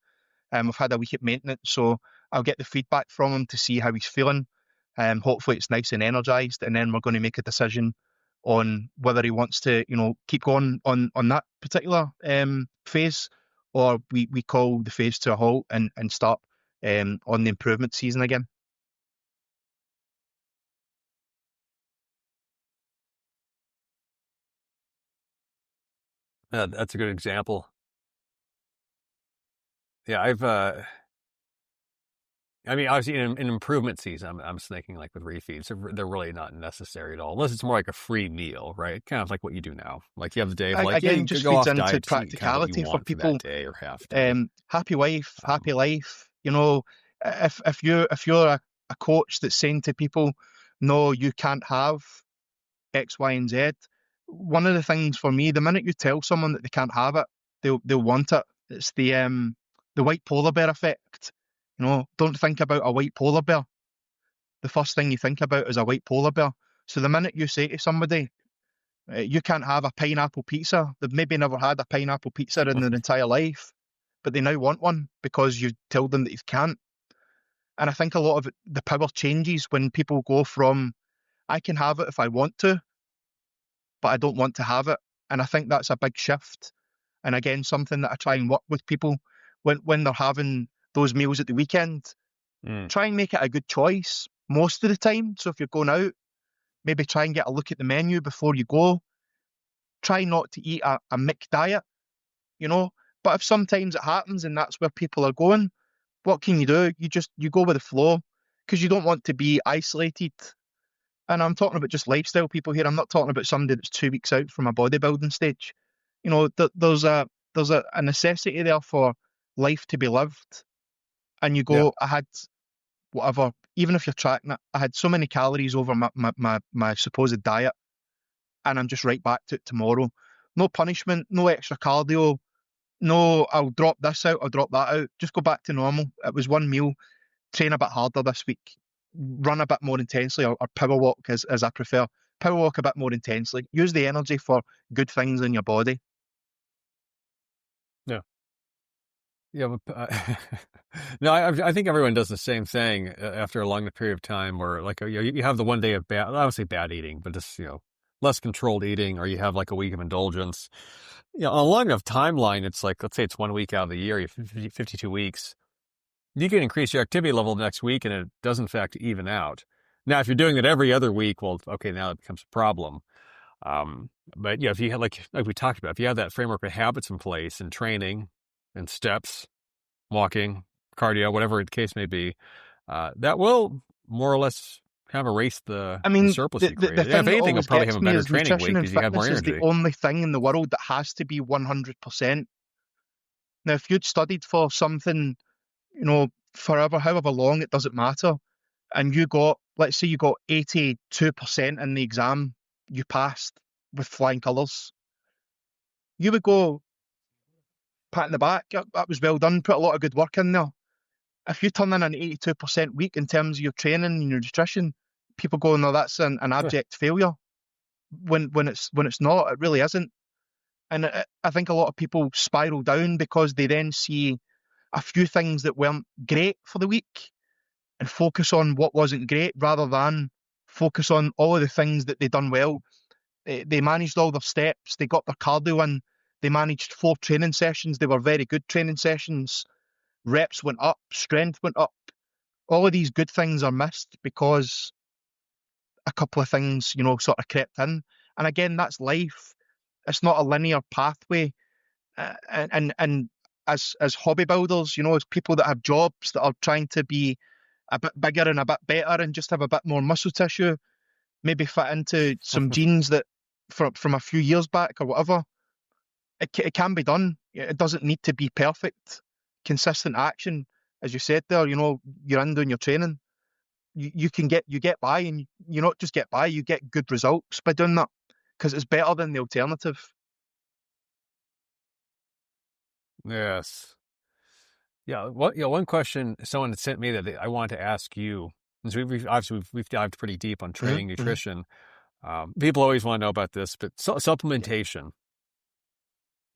S3: I've had a week at maintenance, so I'll get the feedback from him to see how he's feeling. Hopefully it's nice and energized, and then we're going to make a decision on whether he wants to, keep going on that particular phase, or we call the phase to a halt and start on the improvement season again.
S2: Yeah, that's a good example. Yeah, obviously in an improvement season, I'm just thinking like with refeeds, they're really not necessary at all, unless it's more like a free meal, right? Kind of like what you do now. Like you have the day of like,
S3: again,
S2: you
S3: just
S2: go
S3: feeds
S2: off
S3: into
S2: diet,
S3: practicality for people.
S2: For that day or half day.
S3: Happy wife, happy life. If you're a coach that's saying to people, no, you can't have X, Y, and Z. One of the things for me, the minute you tell someone that they can't have it, they'll want it. It's the white polar bear effect. Don't think about a white polar bear. The first thing you think about is a white polar bear. So the minute you say to somebody, you can't have a pineapple pizza, they've maybe never had a pineapple pizza in their entire life, but they now want one because you told them that you can't. And I think a lot of the power changes when people go from, I can have it if I want to, but I don't want to have it. And I think that's a big shift. And again, something that I try and work with people when they're having those meals at the weekend. Try and make it a good choice most of the time. So if you're going out, maybe try and get a look at the menu before you go. Try not to eat a mixed diet, But if sometimes it happens and that's where people are going, what can you do? You go with the flow, because you don't want to be isolated. And I'm talking about just lifestyle people here. I'm not talking about somebody that's 2 weeks out from a bodybuilding stage. There's a necessity there for life to be lived. And you go, I had whatever, even if you're tracking it, I had so many calories over my supposed diet, and I'm just right back to it tomorrow. No punishment, no extra cardio, no, I'll drop this out, I'll drop that out. Just go back to normal. It was one meal. Train a bit harder this week. Run a bit more intensely, or power walk as I prefer. Power walk a bit more intensely. Use the energy for good things in your body.
S2: Yeah, but, no, I think everyone does the same thing after a long period of time where, like, you have the one day of bad, I would say bad eating, but just, less controlled eating, or you have like a week of indulgence. On a long enough timeline, it's like, let's say it's 1 week out of the year, you have 52 weeks. You can increase your activity level the next week, and it does, in fact, even out. Now, if you're doing it every other week, well, okay, now it becomes a problem. But yeah, if you have like we talked about, if you have that framework of habits in place and training and steps, walking, cardio, whatever the case may be, that will more or less kind of erase the
S3: I mean,
S2: surplus
S3: the,
S2: you
S3: the, the
S2: created. Yeah, if
S3: thing that
S2: anything, you'll
S3: always
S2: probably have
S3: gets
S2: a
S3: me
S2: better
S3: is
S2: training
S3: nutrition
S2: week
S3: and
S2: because you have more
S3: fitness is the
S2: energy.
S3: only thing in the world that has to be 100%. Now, if you'd studied for something, forever, however long, it doesn't matter, and let's say you got 82% in the exam, you passed with flying colours, you would go, pat in the back, that was well done, put a lot of good work in there. If you turn in an 82% week in terms of your training and your nutrition, people go, no, that's an abject failure. When it's not, it really isn't. And I think a lot of people spiral down because they then see a few things that weren't great for the week and focus on what wasn't great rather than focus on all of the things that they done well. They managed all their steps, they got their cardio in, they managed 4 training sessions, they were very good training sessions, reps went up, strength went up. All of these good things are missed because a couple of things, sort of crept in. And again, that's life. It's not a linear pathway. And as hobby builders, as people that have jobs that are trying to be a bit bigger and a bit better and just have a bit more muscle tissue, maybe fit into some genes that from a few years back or whatever, it can be done. It doesn't need to be perfect. Consistent action, as you said there, you're in doing your training. You get by, and you not just get by, you get good results by doing that because it's better than the alternative.
S2: Yes. Yeah. One question someone had sent me that I wanted to ask you, is we've dived pretty deep on training,
S3: Mm-hmm.
S2: nutrition. People always want to know about this, but supplementation,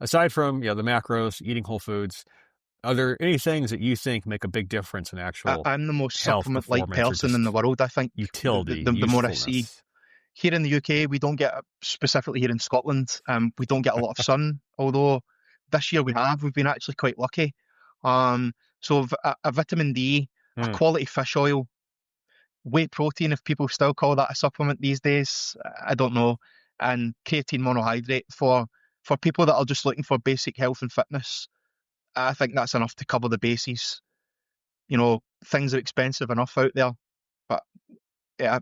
S2: aside from the macros, eating whole foods, are there any things that you think make a big difference in actual
S3: I'm the most
S2: health,
S3: supplement-like
S2: performance, or
S3: person in the
S2: just
S3: world. I think
S2: utility,
S3: the more I see
S2: usefulness?
S3: here in the UK, we don't get, specifically here in Scotland, we don't get a lot of sun. Although this year we've been actually quite lucky. So a vitamin D, a
S2: Hmm.
S3: quality fish oil, whey protein, if people still call that a supplement these days, I don't know, and creatine monohydrate for people that are just looking for basic health and fitness. I think that's enough to cover the bases. Things are expensive enough out there, but yeah,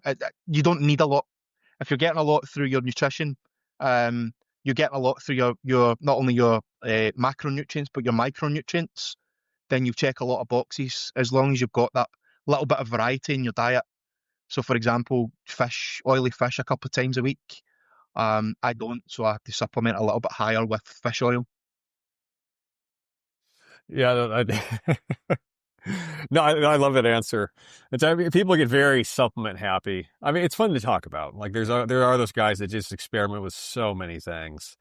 S3: you don't need a lot. If you're getting a lot through your nutrition, you're getting a lot through your not only your macronutrients but your micronutrients. Then you check a lot of boxes as long as you've got that little bit of variety in your diet. So, for example, oily fish a couple of times a week. I don't, so I have to supplement a little bit higher with fish oil.
S2: Yeah, no, I love that answer. People get very supplement happy. I mean, it's fun to talk about. Like there are those guys that just experiment with so many things.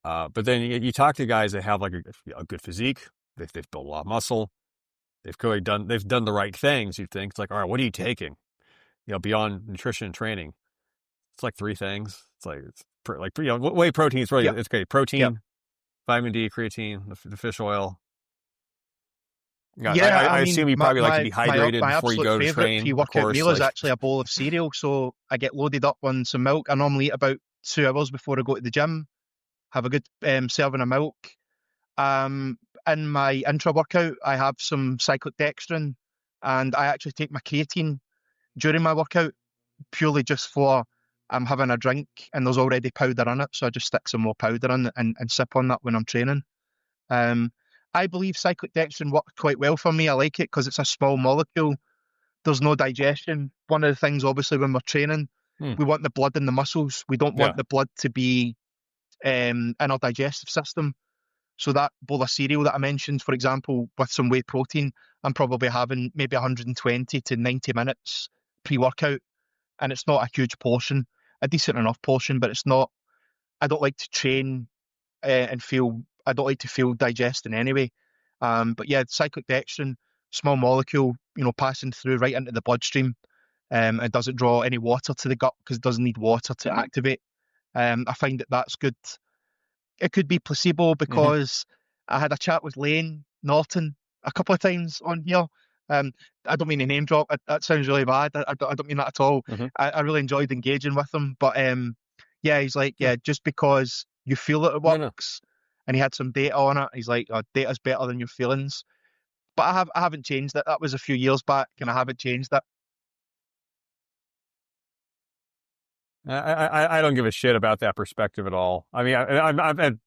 S2: But then you talk to guys that have like a good physique. They've built a lot of muscle. They've done the right things. You think it's like, all right, what are you taking? Beyond nutrition and training, it's like 3 things. It's like whey protein is really
S3: Yep,
S2: it's great.
S3: yep.
S2: Protein, vitamin D, creatine, the fish oil. Yeah,
S3: Yeah, I
S2: I
S3: mean,
S2: assume you
S3: my
S2: probably like to
S3: my
S2: be
S3: my,
S2: hydrated
S3: my
S2: before you
S3: absolute
S2: go to
S3: favourite
S2: train, of
S3: pre-workout
S2: course.
S3: meal is
S2: Like,
S3: actually a bowl of cereal. So I get loaded up on some milk. I normally eat about 2 hours before I go to the gym. Have a good serving of milk. In my intra-workout, I have some cyclodextrin, and I actually take my creatine during my workout purely just for I'm having a drink and there's already powder in it, so I just stick some more powder in it and sip on that when I'm training. Um, I believe cyclodextrin worked quite well for me. I like it because it's a small molecule. There's no digestion. One of the things, obviously, when we're training,
S2: hmm,
S3: we want the blood in the muscles. We don't
S2: yeah,
S3: want the blood to be in our digestive system. So that bowl of cereal that I mentioned, for example, with some whey protein, I'm probably having maybe 120 to 90 minutes pre-workout, and it's not a huge portion, a decent enough portion, but it's not. I don't like to train and feel. I don't like to feel digesting anyway. But yeah, cyclodextrin, small molecule, passing through right into the bloodstream. It doesn't draw any water to the gut because it doesn't need water to activate. I find that that's good. It could be placebo
S2: hmm,
S3: because I had a chat with Lane Norton a couple of times on here, I don't mean to name drop. That sounds really bad. I don't mean that at all.
S2: Mm-hmm.
S3: I really enjoyed engaging with him. But yeah, he's like,
S2: Yeah.
S3: yeah, just because you feel that it
S2: No, no.
S3: works, and he had some data on it. He's like, oh, data's better than your feelings. But I haven't changed it. That was a few years back, and I haven't changed it.
S2: I don't give a shit about that perspective at all. I mean, I've had,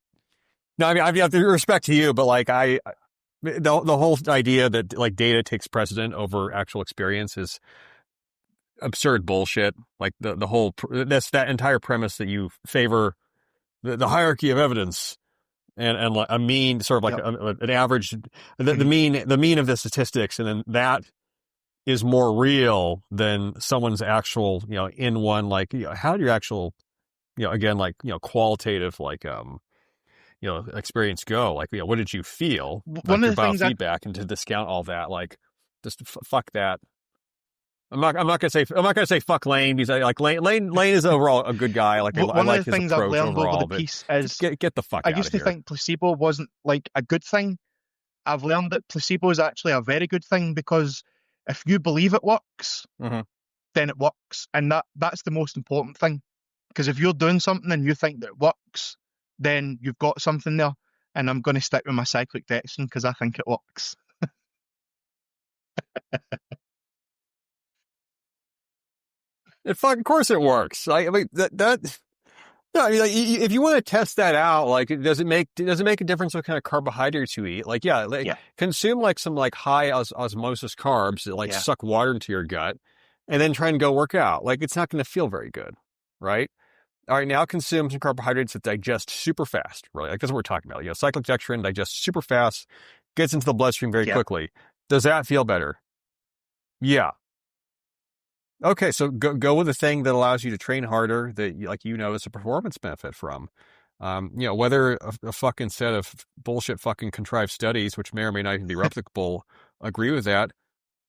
S2: no, I mean, I've got respect to you, but like the whole idea that like data takes precedent over actual experience is absurd bullshit. Like the whole, that entire premise that you favor the hierarchy of evidence and like a mean sort of like
S3: Yep.
S2: an average, the mean of the statistics. And then that is more real than someone's actual, in one, like, how do your actual, again, like, qualitative, like, experience go? Like, what did you feel?
S3: One
S2: Like
S3: of
S2: your
S3: the things I
S2: biofeedback, and to discount all that, like, just fuck that. I'm not gonna say fuck Lane, because like Lane is overall a good guy. Like, I
S3: one of
S2: like
S3: the
S2: his
S3: things I've
S2: approach
S3: learned over
S2: overall,
S3: the
S2: but
S3: piece is
S2: get the fuck
S3: I
S2: out
S3: used
S2: of
S3: to
S2: here.
S3: think placebo wasn't like a good thing. I've learned that placebo is actually a very good thing, because if you believe it works,
S2: Mm-hmm.
S3: then it works, and that's the most important thing. Because if you're doing something and you think that it works, then you've got something there. And I'm going to stick with my cyclic dextrin because I think it works.
S2: Of course it works. I mean that. No, I mean, like, if you want to test that out, like, does it make a difference what kind of carbohydrates you eat? Like, yeah, like,
S3: Yeah,
S2: consume like some like high osmosis carbs that like
S3: yeah,
S2: suck water into your gut, and then try and go work out. Like, it's not going to feel very good, right? All right, now consume some carbohydrates that digest super fast, right? Like, that's what we're talking about. Cyclic dextrin digests super fast, gets into the bloodstream very
S3: yeah.
S2: quickly. Does that feel better? Yeah. Okay, so go with the thing that allows you to train harder, that like is a performance benefit from. Whether a fucking set of bullshit fucking contrived studies, which may or may not even be replicable, agree with that.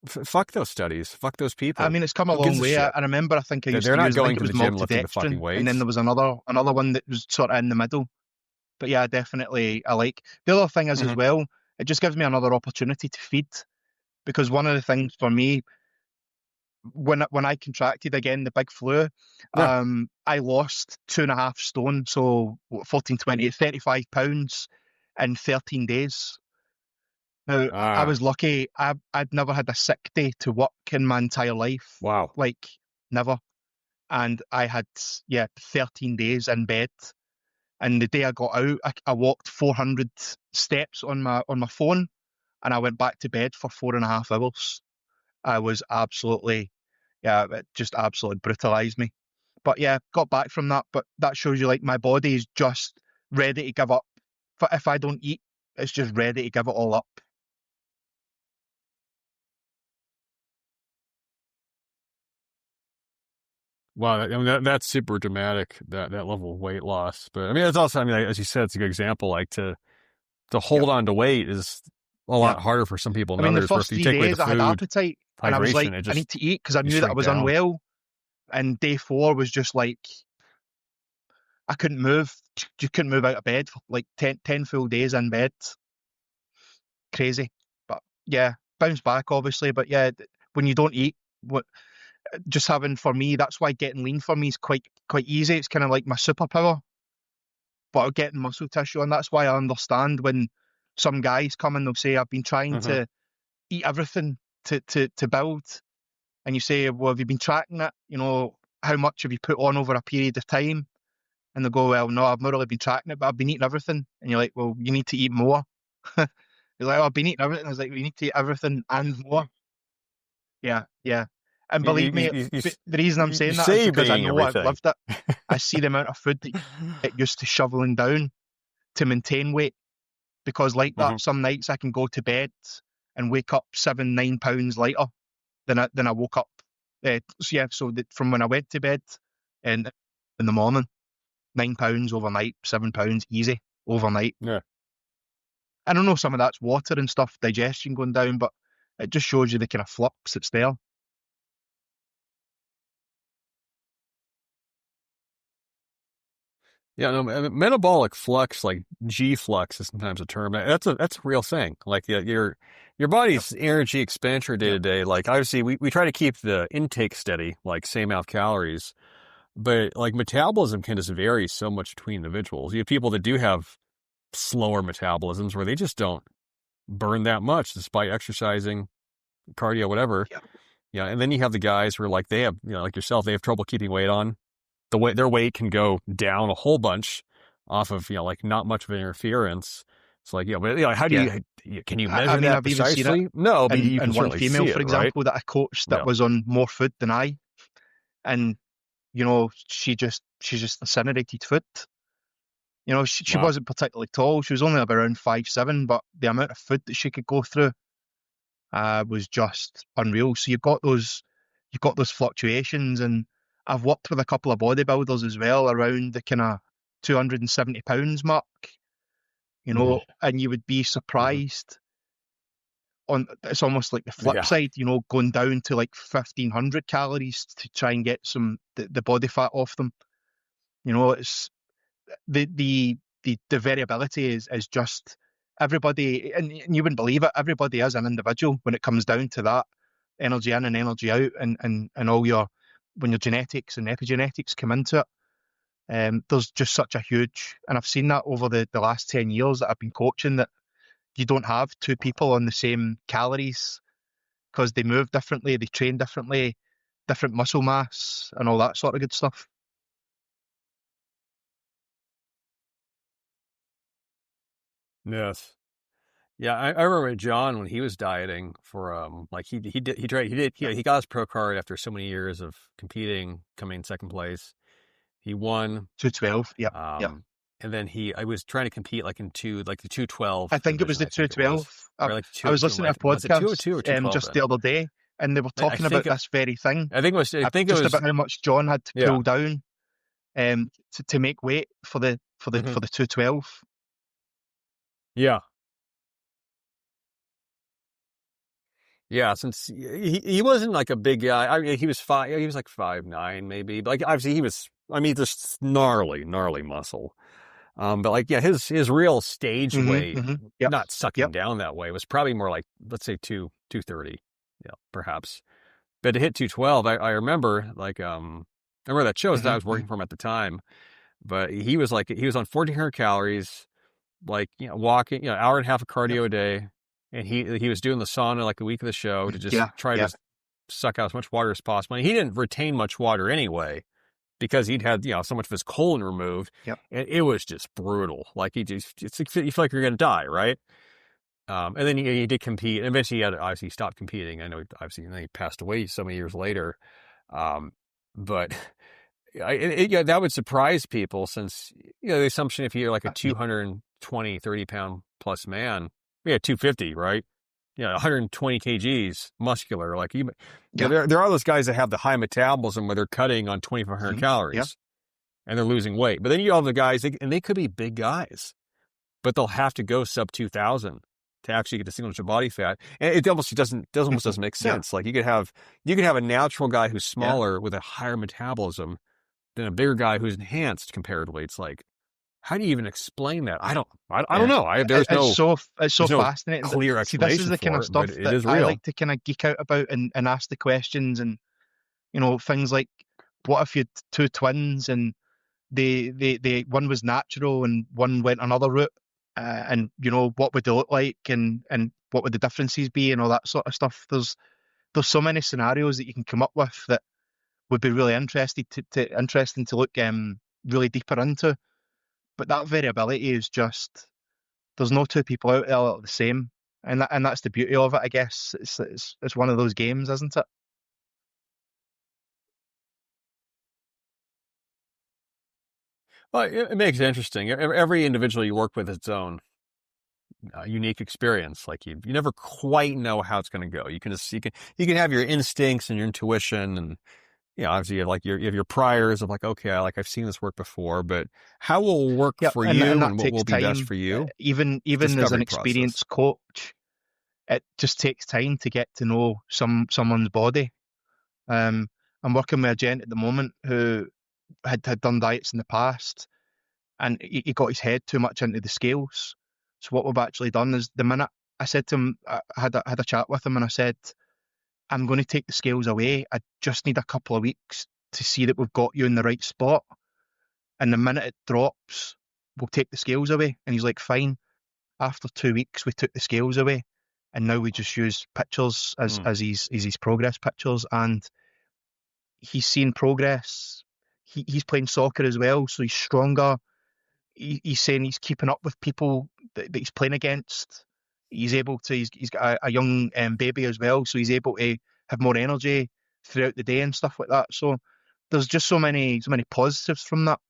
S2: Fuck those studies. Fuck those
S3: I
S2: people.
S3: mean, it's come a
S2: Who gives
S3: long
S2: a
S3: way.
S2: shit?
S3: I remember, I think I used
S2: They're
S3: to
S2: not
S3: use, I think
S2: going
S3: it
S2: to
S3: was
S2: the gym lifting the fucking
S3: maltodextrin, and then
S2: weights.
S3: there was another one that was sort of in the middle. But yeah, definitely, I like. The other thing is as
S2: Mm-hmm.
S3: well, it just gives me another opportunity to feed, because one of the things for me, when I contracted again the big flu,
S2: Yeah.
S3: I lost 2.5 stone, so what, 14, 20, 35 pounds in 13 days. Now, I
S2: Ah,
S3: was lucky. I'd never had a sick day to work in my entire life,
S2: wow.
S3: like never. And I had, yeah, 13 days in bed. And the day I got out, I walked 400 steps on my phone, and I went back to bed for 4.5 hours. I was absolutely, yeah, it just absolutely brutalized me. But yeah, got back from that. But that shows you, like, my body is just ready to give up. If I don't eat, it's just ready to give it all up.
S2: Wow, I mean, that's super dramatic, that level of weight loss. But I mean, it's also, I mean, as you said, it's a good example. Like, to
S3: Yep,
S2: hold on to weight is a
S3: yep.
S2: lot harder for some people
S3: I
S2: than
S3: mean, the
S2: others. Where if
S3: first
S2: you
S3: three
S2: take away the
S3: days I had
S2: food,
S3: appetite, and I was like,
S2: hydration,
S3: I need to eat because I
S2: you
S3: knew that I
S2: shrink
S3: was
S2: down.
S3: unwell. And day four was just like, I couldn't move. You couldn't move out of bed for like 10 full days in bed. Crazy. But yeah, bounce back obviously. But yeah, when you don't eat, what just having, for me, that's why getting lean for me is quite easy. It's kind of like my superpower. But getting muscle tissue, and that's why I understand when some guys come and they'll say, I've been trying
S2: Mm-hmm.
S3: to eat everything to build. And you say, well, have you been tracking it? How much have you put on over a period of time? And they'll go, well, no, I've not really been tracking it, but I've been eating everything. And you're like, well, you need to eat more. You're like, oh, I've been eating everything. I was like, you need to eat everything and more. Yeah, yeah. And
S2: You,
S3: believe me,
S2: you, you,
S3: the reason I'm
S2: you
S3: saying that is
S2: say you're
S3: because I
S2: being
S3: know I've
S2: everything.
S3: lived it. I see the amount of food that you get used to shoveling down to maintain weight. Because like
S2: Mm-hmm.
S3: that, some nights I can go to bed and wake up 7, 9 pounds lighter than I woke up. So yeah, so that from when I went to bed and in the morning, 9 pounds overnight, 7 pounds easy overnight.
S2: Yeah.
S3: I don't know, some of that's water and stuff, digestion going down, but it just shows you the kind of flux that's there.
S2: Yeah, no, metabolic flux, like G flux, is sometimes a term. That's a real thing. Like your
S3: Yep.
S2: body's energy expenditure day to
S3: Yep.
S2: day. Like obviously, we try to keep the intake steady, like same amount of calories, but like metabolism can just vary so much between individuals. You have people that do have slower metabolisms where they just don't burn that much despite exercising, cardio, whatever.
S3: Yep.
S2: Yeah, and then you have the guys who are like they have, like yourself, they have trouble keeping weight on. Their weight can go down a whole bunch off of like not much of an interference. It's like but how do
S3: Yeah.
S2: can you
S3: I
S2: measure
S3: mean,
S2: that
S3: I've even seen it
S2: precisely? No, but you can
S3: in one
S2: certainly
S3: female,
S2: see
S3: for
S2: it, right?
S3: example, that I coached that
S2: Yeah,
S3: was on more food than I, and she just incinerated food. She
S2: wow,
S3: wasn't particularly tall. She was only about around 5'7", but the amount of food that she could go through was just unreal. So you've got those fluctuations, and I've worked with a couple of bodybuilders as well around the kind of 270 pounds mark.
S2: hmm
S3: And you would be
S2: hmm
S3: surprised on it's almost like the flip
S2: yeah,
S3: side, going down to like 1,500 calories to try and get the body fat off them. It's the variability is just everybody, and you wouldn't believe it. Everybody is an individual when it comes down to that energy in and energy out, and all when your genetics and epigenetics come into it. There's just such a huge, and I've seen that over the last 10 years that I've been coaching, that you don't have two people on the same calories because they move differently, they train differently, different muscle mass, and all that sort of good stuff.
S2: yes. Yeah, I remember John when he was dieting for like he got his pro card after so many years of competing, coming in second place. He won.
S3: 212, yep, yep.
S2: Um, and then I was trying to compete like the 212
S3: I think it was
S2: division,
S3: the
S2: I think it was.
S3: 212. I,
S2: Or like
S3: I was listening
S2: like,
S3: to a
S2: was it 202 or
S3: podcast
S2: 212
S3: just
S2: then?
S3: the other day, and they were
S2: I
S3: talking
S2: think
S3: about this very thing,
S2: I think it
S3: just
S2: was,
S3: about how much John had to
S2: yeah.
S3: pull down to make weight for the for the
S2: hmm
S3: for the 212.
S2: Yeah. Yeah, since he wasn't like a big guy. I mean, he was he was like 5'9" maybe. But like obviously he was, I mean, just gnarly muscle. But like, yeah, his real stage weight,
S3: Yep,
S2: not sucking
S3: yep.
S2: down that way, was probably more like, let's say 230. Yeah, perhaps. But to hit 212, I remember like, I remember that shows that I was working for him at the time, but he was on 1,400 calories, like, walking, hour and a half of
S3: Yep.
S2: cardio a day. And he was doing the sauna like a week of the show to just
S3: Yeah,
S2: try
S3: yeah,
S2: to suck out as much water as possible. And he didn't retain much water anyway because he'd had, so much of his colon removed.
S3: yep.
S2: And it was just brutal. Like you feel like you're going to die, right? And then he did compete, and eventually he had to obviously stopped competing. I know obviously and then he passed away so many years later. But yeah, that would surprise people since, the assumption if you're like a
S3: Yeah,
S2: 220, 30 pound plus man, yeah, 250, right? 120 kgs muscular. Like
S3: yeah.
S2: there are those guys that have the high metabolism where they're cutting on 2,500
S3: Yeah,
S2: calories and they're losing weight. But then you have the guys, and they could be big guys, but they'll have to go sub 2,000 to actually get to single digit body fat. And it almost doesn't make
S3: yeah,
S2: sense. Like you could have a natural guy who's
S3: yeah.
S2: smaller with a higher metabolism than a bigger guy who's enhanced comparatively. It's like, how do you even explain that? I don't
S3: Yeah.
S2: know.
S3: It's so
S2: there's no
S3: fascinating.
S2: clear
S3: See, this is
S2: explanation
S3: the kind
S2: for
S3: of
S2: it, but
S3: stuff
S2: it
S3: that
S2: is
S3: I
S2: real.
S3: like to kind of geek out about and ask the questions, and things like, what if you had two twins and they one was natural and one went another route, and what would they look like, and what would the differences be, and all that sort of stuff. There's so many scenarios that you can come up with that would be really interesting to look really deeper into. But that variability is just, there's no two people out there that are the same, and that's the beauty of it, I guess. It's one of those games, isn't it?
S2: Well, it makes it interesting. Every individual you work with has its own unique experience. Like you never quite know how it's going to go. You can have your instincts and your intuition, and obviously you have your priors of like, okay, I've seen this work before, but how will work
S3: Yep,
S2: for
S3: and
S2: you
S3: that
S2: and what
S3: takes
S2: will be best
S3: time.
S2: for you?
S3: Even as an
S2: Discovery process.
S3: experienced coach, it just takes time to get to know someone's body. I'm working with a gent at the moment who had done diets in the past, and he got his head too much into the scales. So what we've actually done is, the minute I said to him, I had a chat with him, and I said, I'm going to take the scales away. I just need a couple of weeks to see that we've got you in the right spot. And the minute it drops, we'll take the scales away. And he's like, fine. After 2 weeks, we took the scales away, and now we just use pictures as his progress pictures, and he's seen progress. He's playing soccer as well, so he's stronger. He's saying he's keeping up with people that he's playing against. He's able to. He's got a young baby as well, so he's able to have more energy throughout the day and stuff like that. So there's just so many positives from that,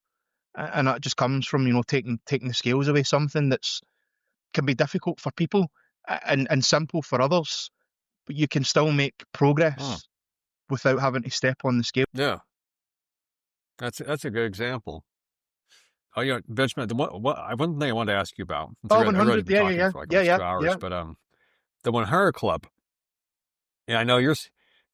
S3: and that just comes from taking the scales away, something that's can be difficult for people and simple for others, but you can still make progress without having to step on the scale.
S2: Yeah, that's a good example. Oh, Benjamin, one thing I wanted to ask you about.
S3: Oh,
S2: I really
S3: 100,
S2: been talking for like almost 2 hours, but the 100 Club. Yeah, I know the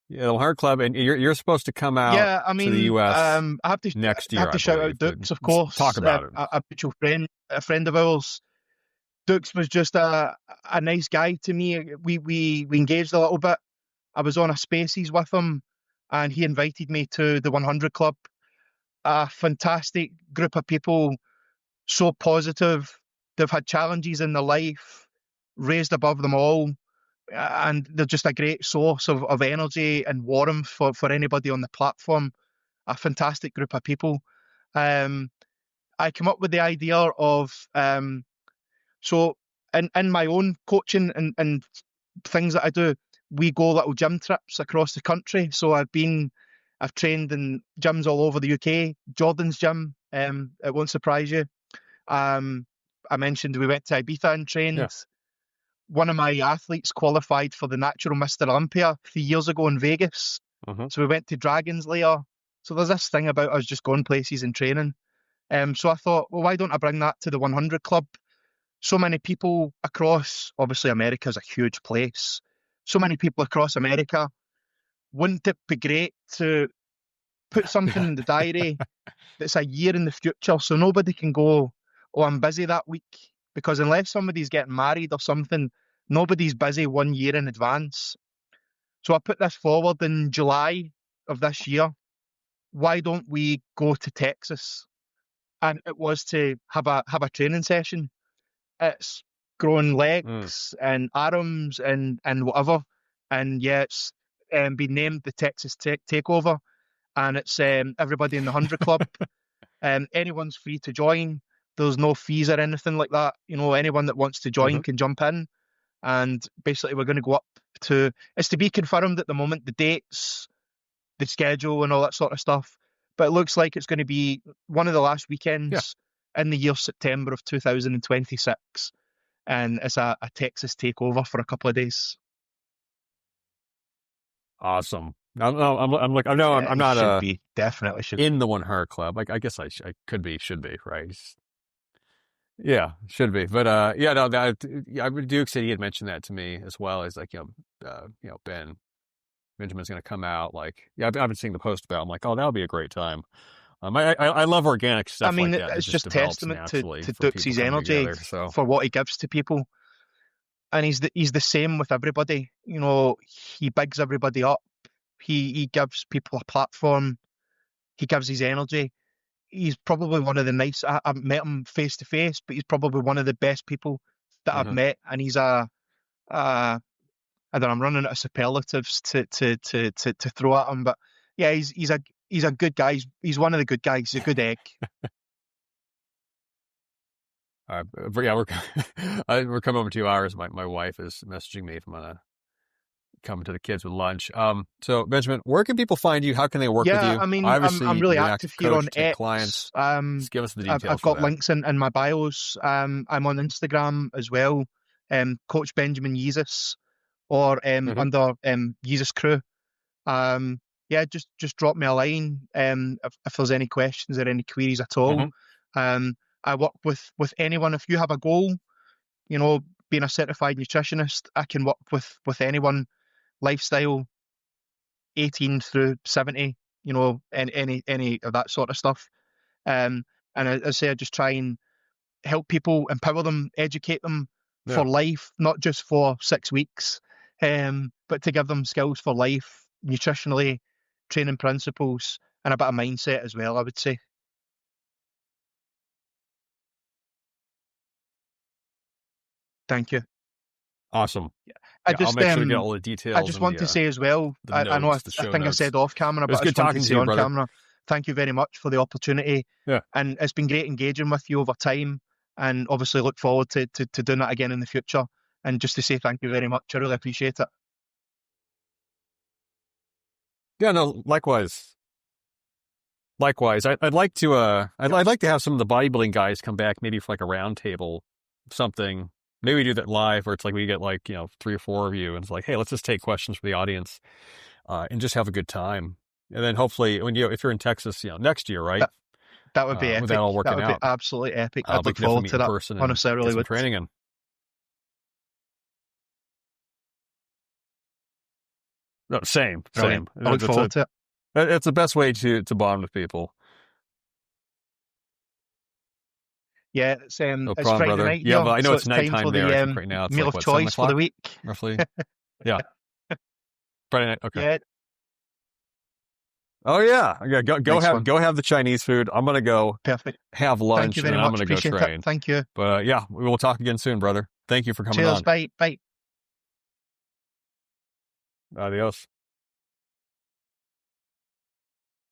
S2: 100 Club, and you're supposed to come out to the U.S.
S3: I have to
S2: next year.
S3: I have to shout out Dukes, of course.
S2: Talk about it.
S3: A mutual friend, a friend of ours. Dukes was just a nice guy to me. We engaged a little bit. I was on a Spaces with him, and he invited me to the 100 Club. A fantastic group of people, so positive. They've had challenges in their life, raised above them all, and they're just a great source of energy and warmth for anybody on the platform. A fantastic group of people. I came up with the idea of so in my own coaching and things that I do, we go little gym trips across the country. So I've trained in gyms all over the UK. Jordan's gym, it won't surprise you. I mentioned we went to Ibiza and trained.
S2: Yeah.
S3: One of my athletes qualified for the Natural Mr. Olympia 3 years ago in Vegas. So we went to Dragon's Lair. So there's this thing about us just going places and training. So I thought, well, why don't I bring that to the 100 Club? So many people across, obviously America's a huge place. So many people across America. Wouldn't it be great to put something in the diary that's a year in the future, so nobody can go, oh, I'm busy that week? Because unless somebody's getting married or something, nobody's busy 1 year in advance. So I put this forward in July of this year. Why don't we go to Texas? And it was to have a training session. It's growing legs and arms and whatever. And yeah, it's been named the Texas Takeover, and it's everybody in the 100 Club. Anyone's free to join. There's no fees or anything like that. Anyone that wants to join can jump in. And basically, we're going to go up to, it's to be confirmed at the moment, the dates, the schedule, and all that sort of stuff. But it looks like it's going to be one of the last weekends in the year September of 2026. And it's a Texas takeover for a couple of days.
S2: Awesome. I'm not
S3: definitely should
S2: in the 100 Club. Like, I guess I should be, right? Yeah, should be. But Duke said he had mentioned that to me as well. As like, Benjamin's going to come out. Like, I've been seeing the post about. I'm like, oh, that would be a great time. I love organic stuff.
S3: I mean,
S2: like that.
S3: It's just testament to Dukes' energy for what he gives to people, and he's the same with everybody. He bigs everybody up. He gives people a platform. He gives his energy. He's probably one of the I've met him face to face, but he's probably one of the best people that I've met. And he's I don't know, I'm running out of superlatives to throw at him, but yeah, he's a good guy. He's one of the good guys. He's a good egg.
S2: We're coming over 2 hours. My wife is messaging me if I'm gonna come to the kids with lunch. So Benjamin, where can people find you? How can they work with you?
S3: I mean,
S2: obviously,
S3: I'm really active here on X.
S2: Clients. Just give us the details.
S3: I've got links in my bios. I'm on Instagram as well. Coach Benjamin Yeezus, or under Yeezus Crew. Just drop me a line if there's any questions or any queries at all. I work with anyone. If you have a goal, being a certified nutritionist, I can work with anyone, lifestyle, 18 through 70, and any of that sort of stuff. And I say I just try and help people, empower them, educate them
S2: Yeah.
S3: for life, not just for 6 weeks, but to give them skills for life, nutritionally, training principles, and a bit of mindset as well, I would say. Thank you.
S2: Awesome.
S3: I
S2: Yeah, I'll
S3: just
S2: make sure to get all the details.
S3: I just want to say as well,
S2: the
S3: I know
S2: notes, the
S3: I
S2: show
S3: think I
S2: notes.
S3: said off camera,
S2: It was
S3: but I
S2: good
S3: just wanted
S2: talking
S3: to
S2: to
S3: say
S2: you,
S3: on
S2: brother.
S3: camera, thank you very much for the opportunity.
S2: Yeah.
S3: And it's been great engaging with you over time, and obviously look forward to doing that again in the future. And just to say thank you very much, I really appreciate it.
S2: Yeah, no, likewise. Likewise. I'd like to I'd like to have some of the bodybuilding guys come back, maybe for like a round table, something. Maybe we do that live, where it's like we get like 3 or 4 of you, and it's like, hey, let's just take questions from the audience, and just have a good time. And then hopefully, when if you're in Texas, next year, right?
S3: That would be epic.
S2: With that all working
S3: That would
S2: out,
S3: be absolutely epic.
S2: we
S3: I'd look
S2: can definitely
S3: forward
S2: meet
S3: to
S2: in
S3: that.
S2: person
S3: Honestly, I
S2: and
S3: really
S2: get some
S3: would.
S2: training in. No, same.
S3: Brilliant. I look forward to it.
S2: It's the best way to bond with people.
S3: Yeah, it's
S2: No
S3: it's
S2: problem,
S3: Friday
S2: brother.
S3: night
S2: Yeah,
S3: here,
S2: but I know
S3: so
S2: it's
S3: time
S2: nighttime
S3: for
S2: there. I think
S3: the
S2: right now it's
S3: meal
S2: like
S3: of
S2: what, 7
S3: choice for the
S2: o'clock,
S3: week.
S2: roughly. Yeah, Friday night. Okay.
S3: Yeah,
S2: Oh yeah, go
S3: nice one.
S2: have the Chinese food. I'm gonna go
S3: Perfect.
S2: have
S3: Thank
S2: lunch,
S3: you
S2: and
S3: very
S2: then I'm
S3: much.
S2: gonna go
S3: Appreciate
S2: train.
S3: it. Thank you.
S2: But yeah, we will talk again soon, brother. Thank you for coming
S3: Cheers.
S2: on.
S3: Bye. Bye.
S2: Adios.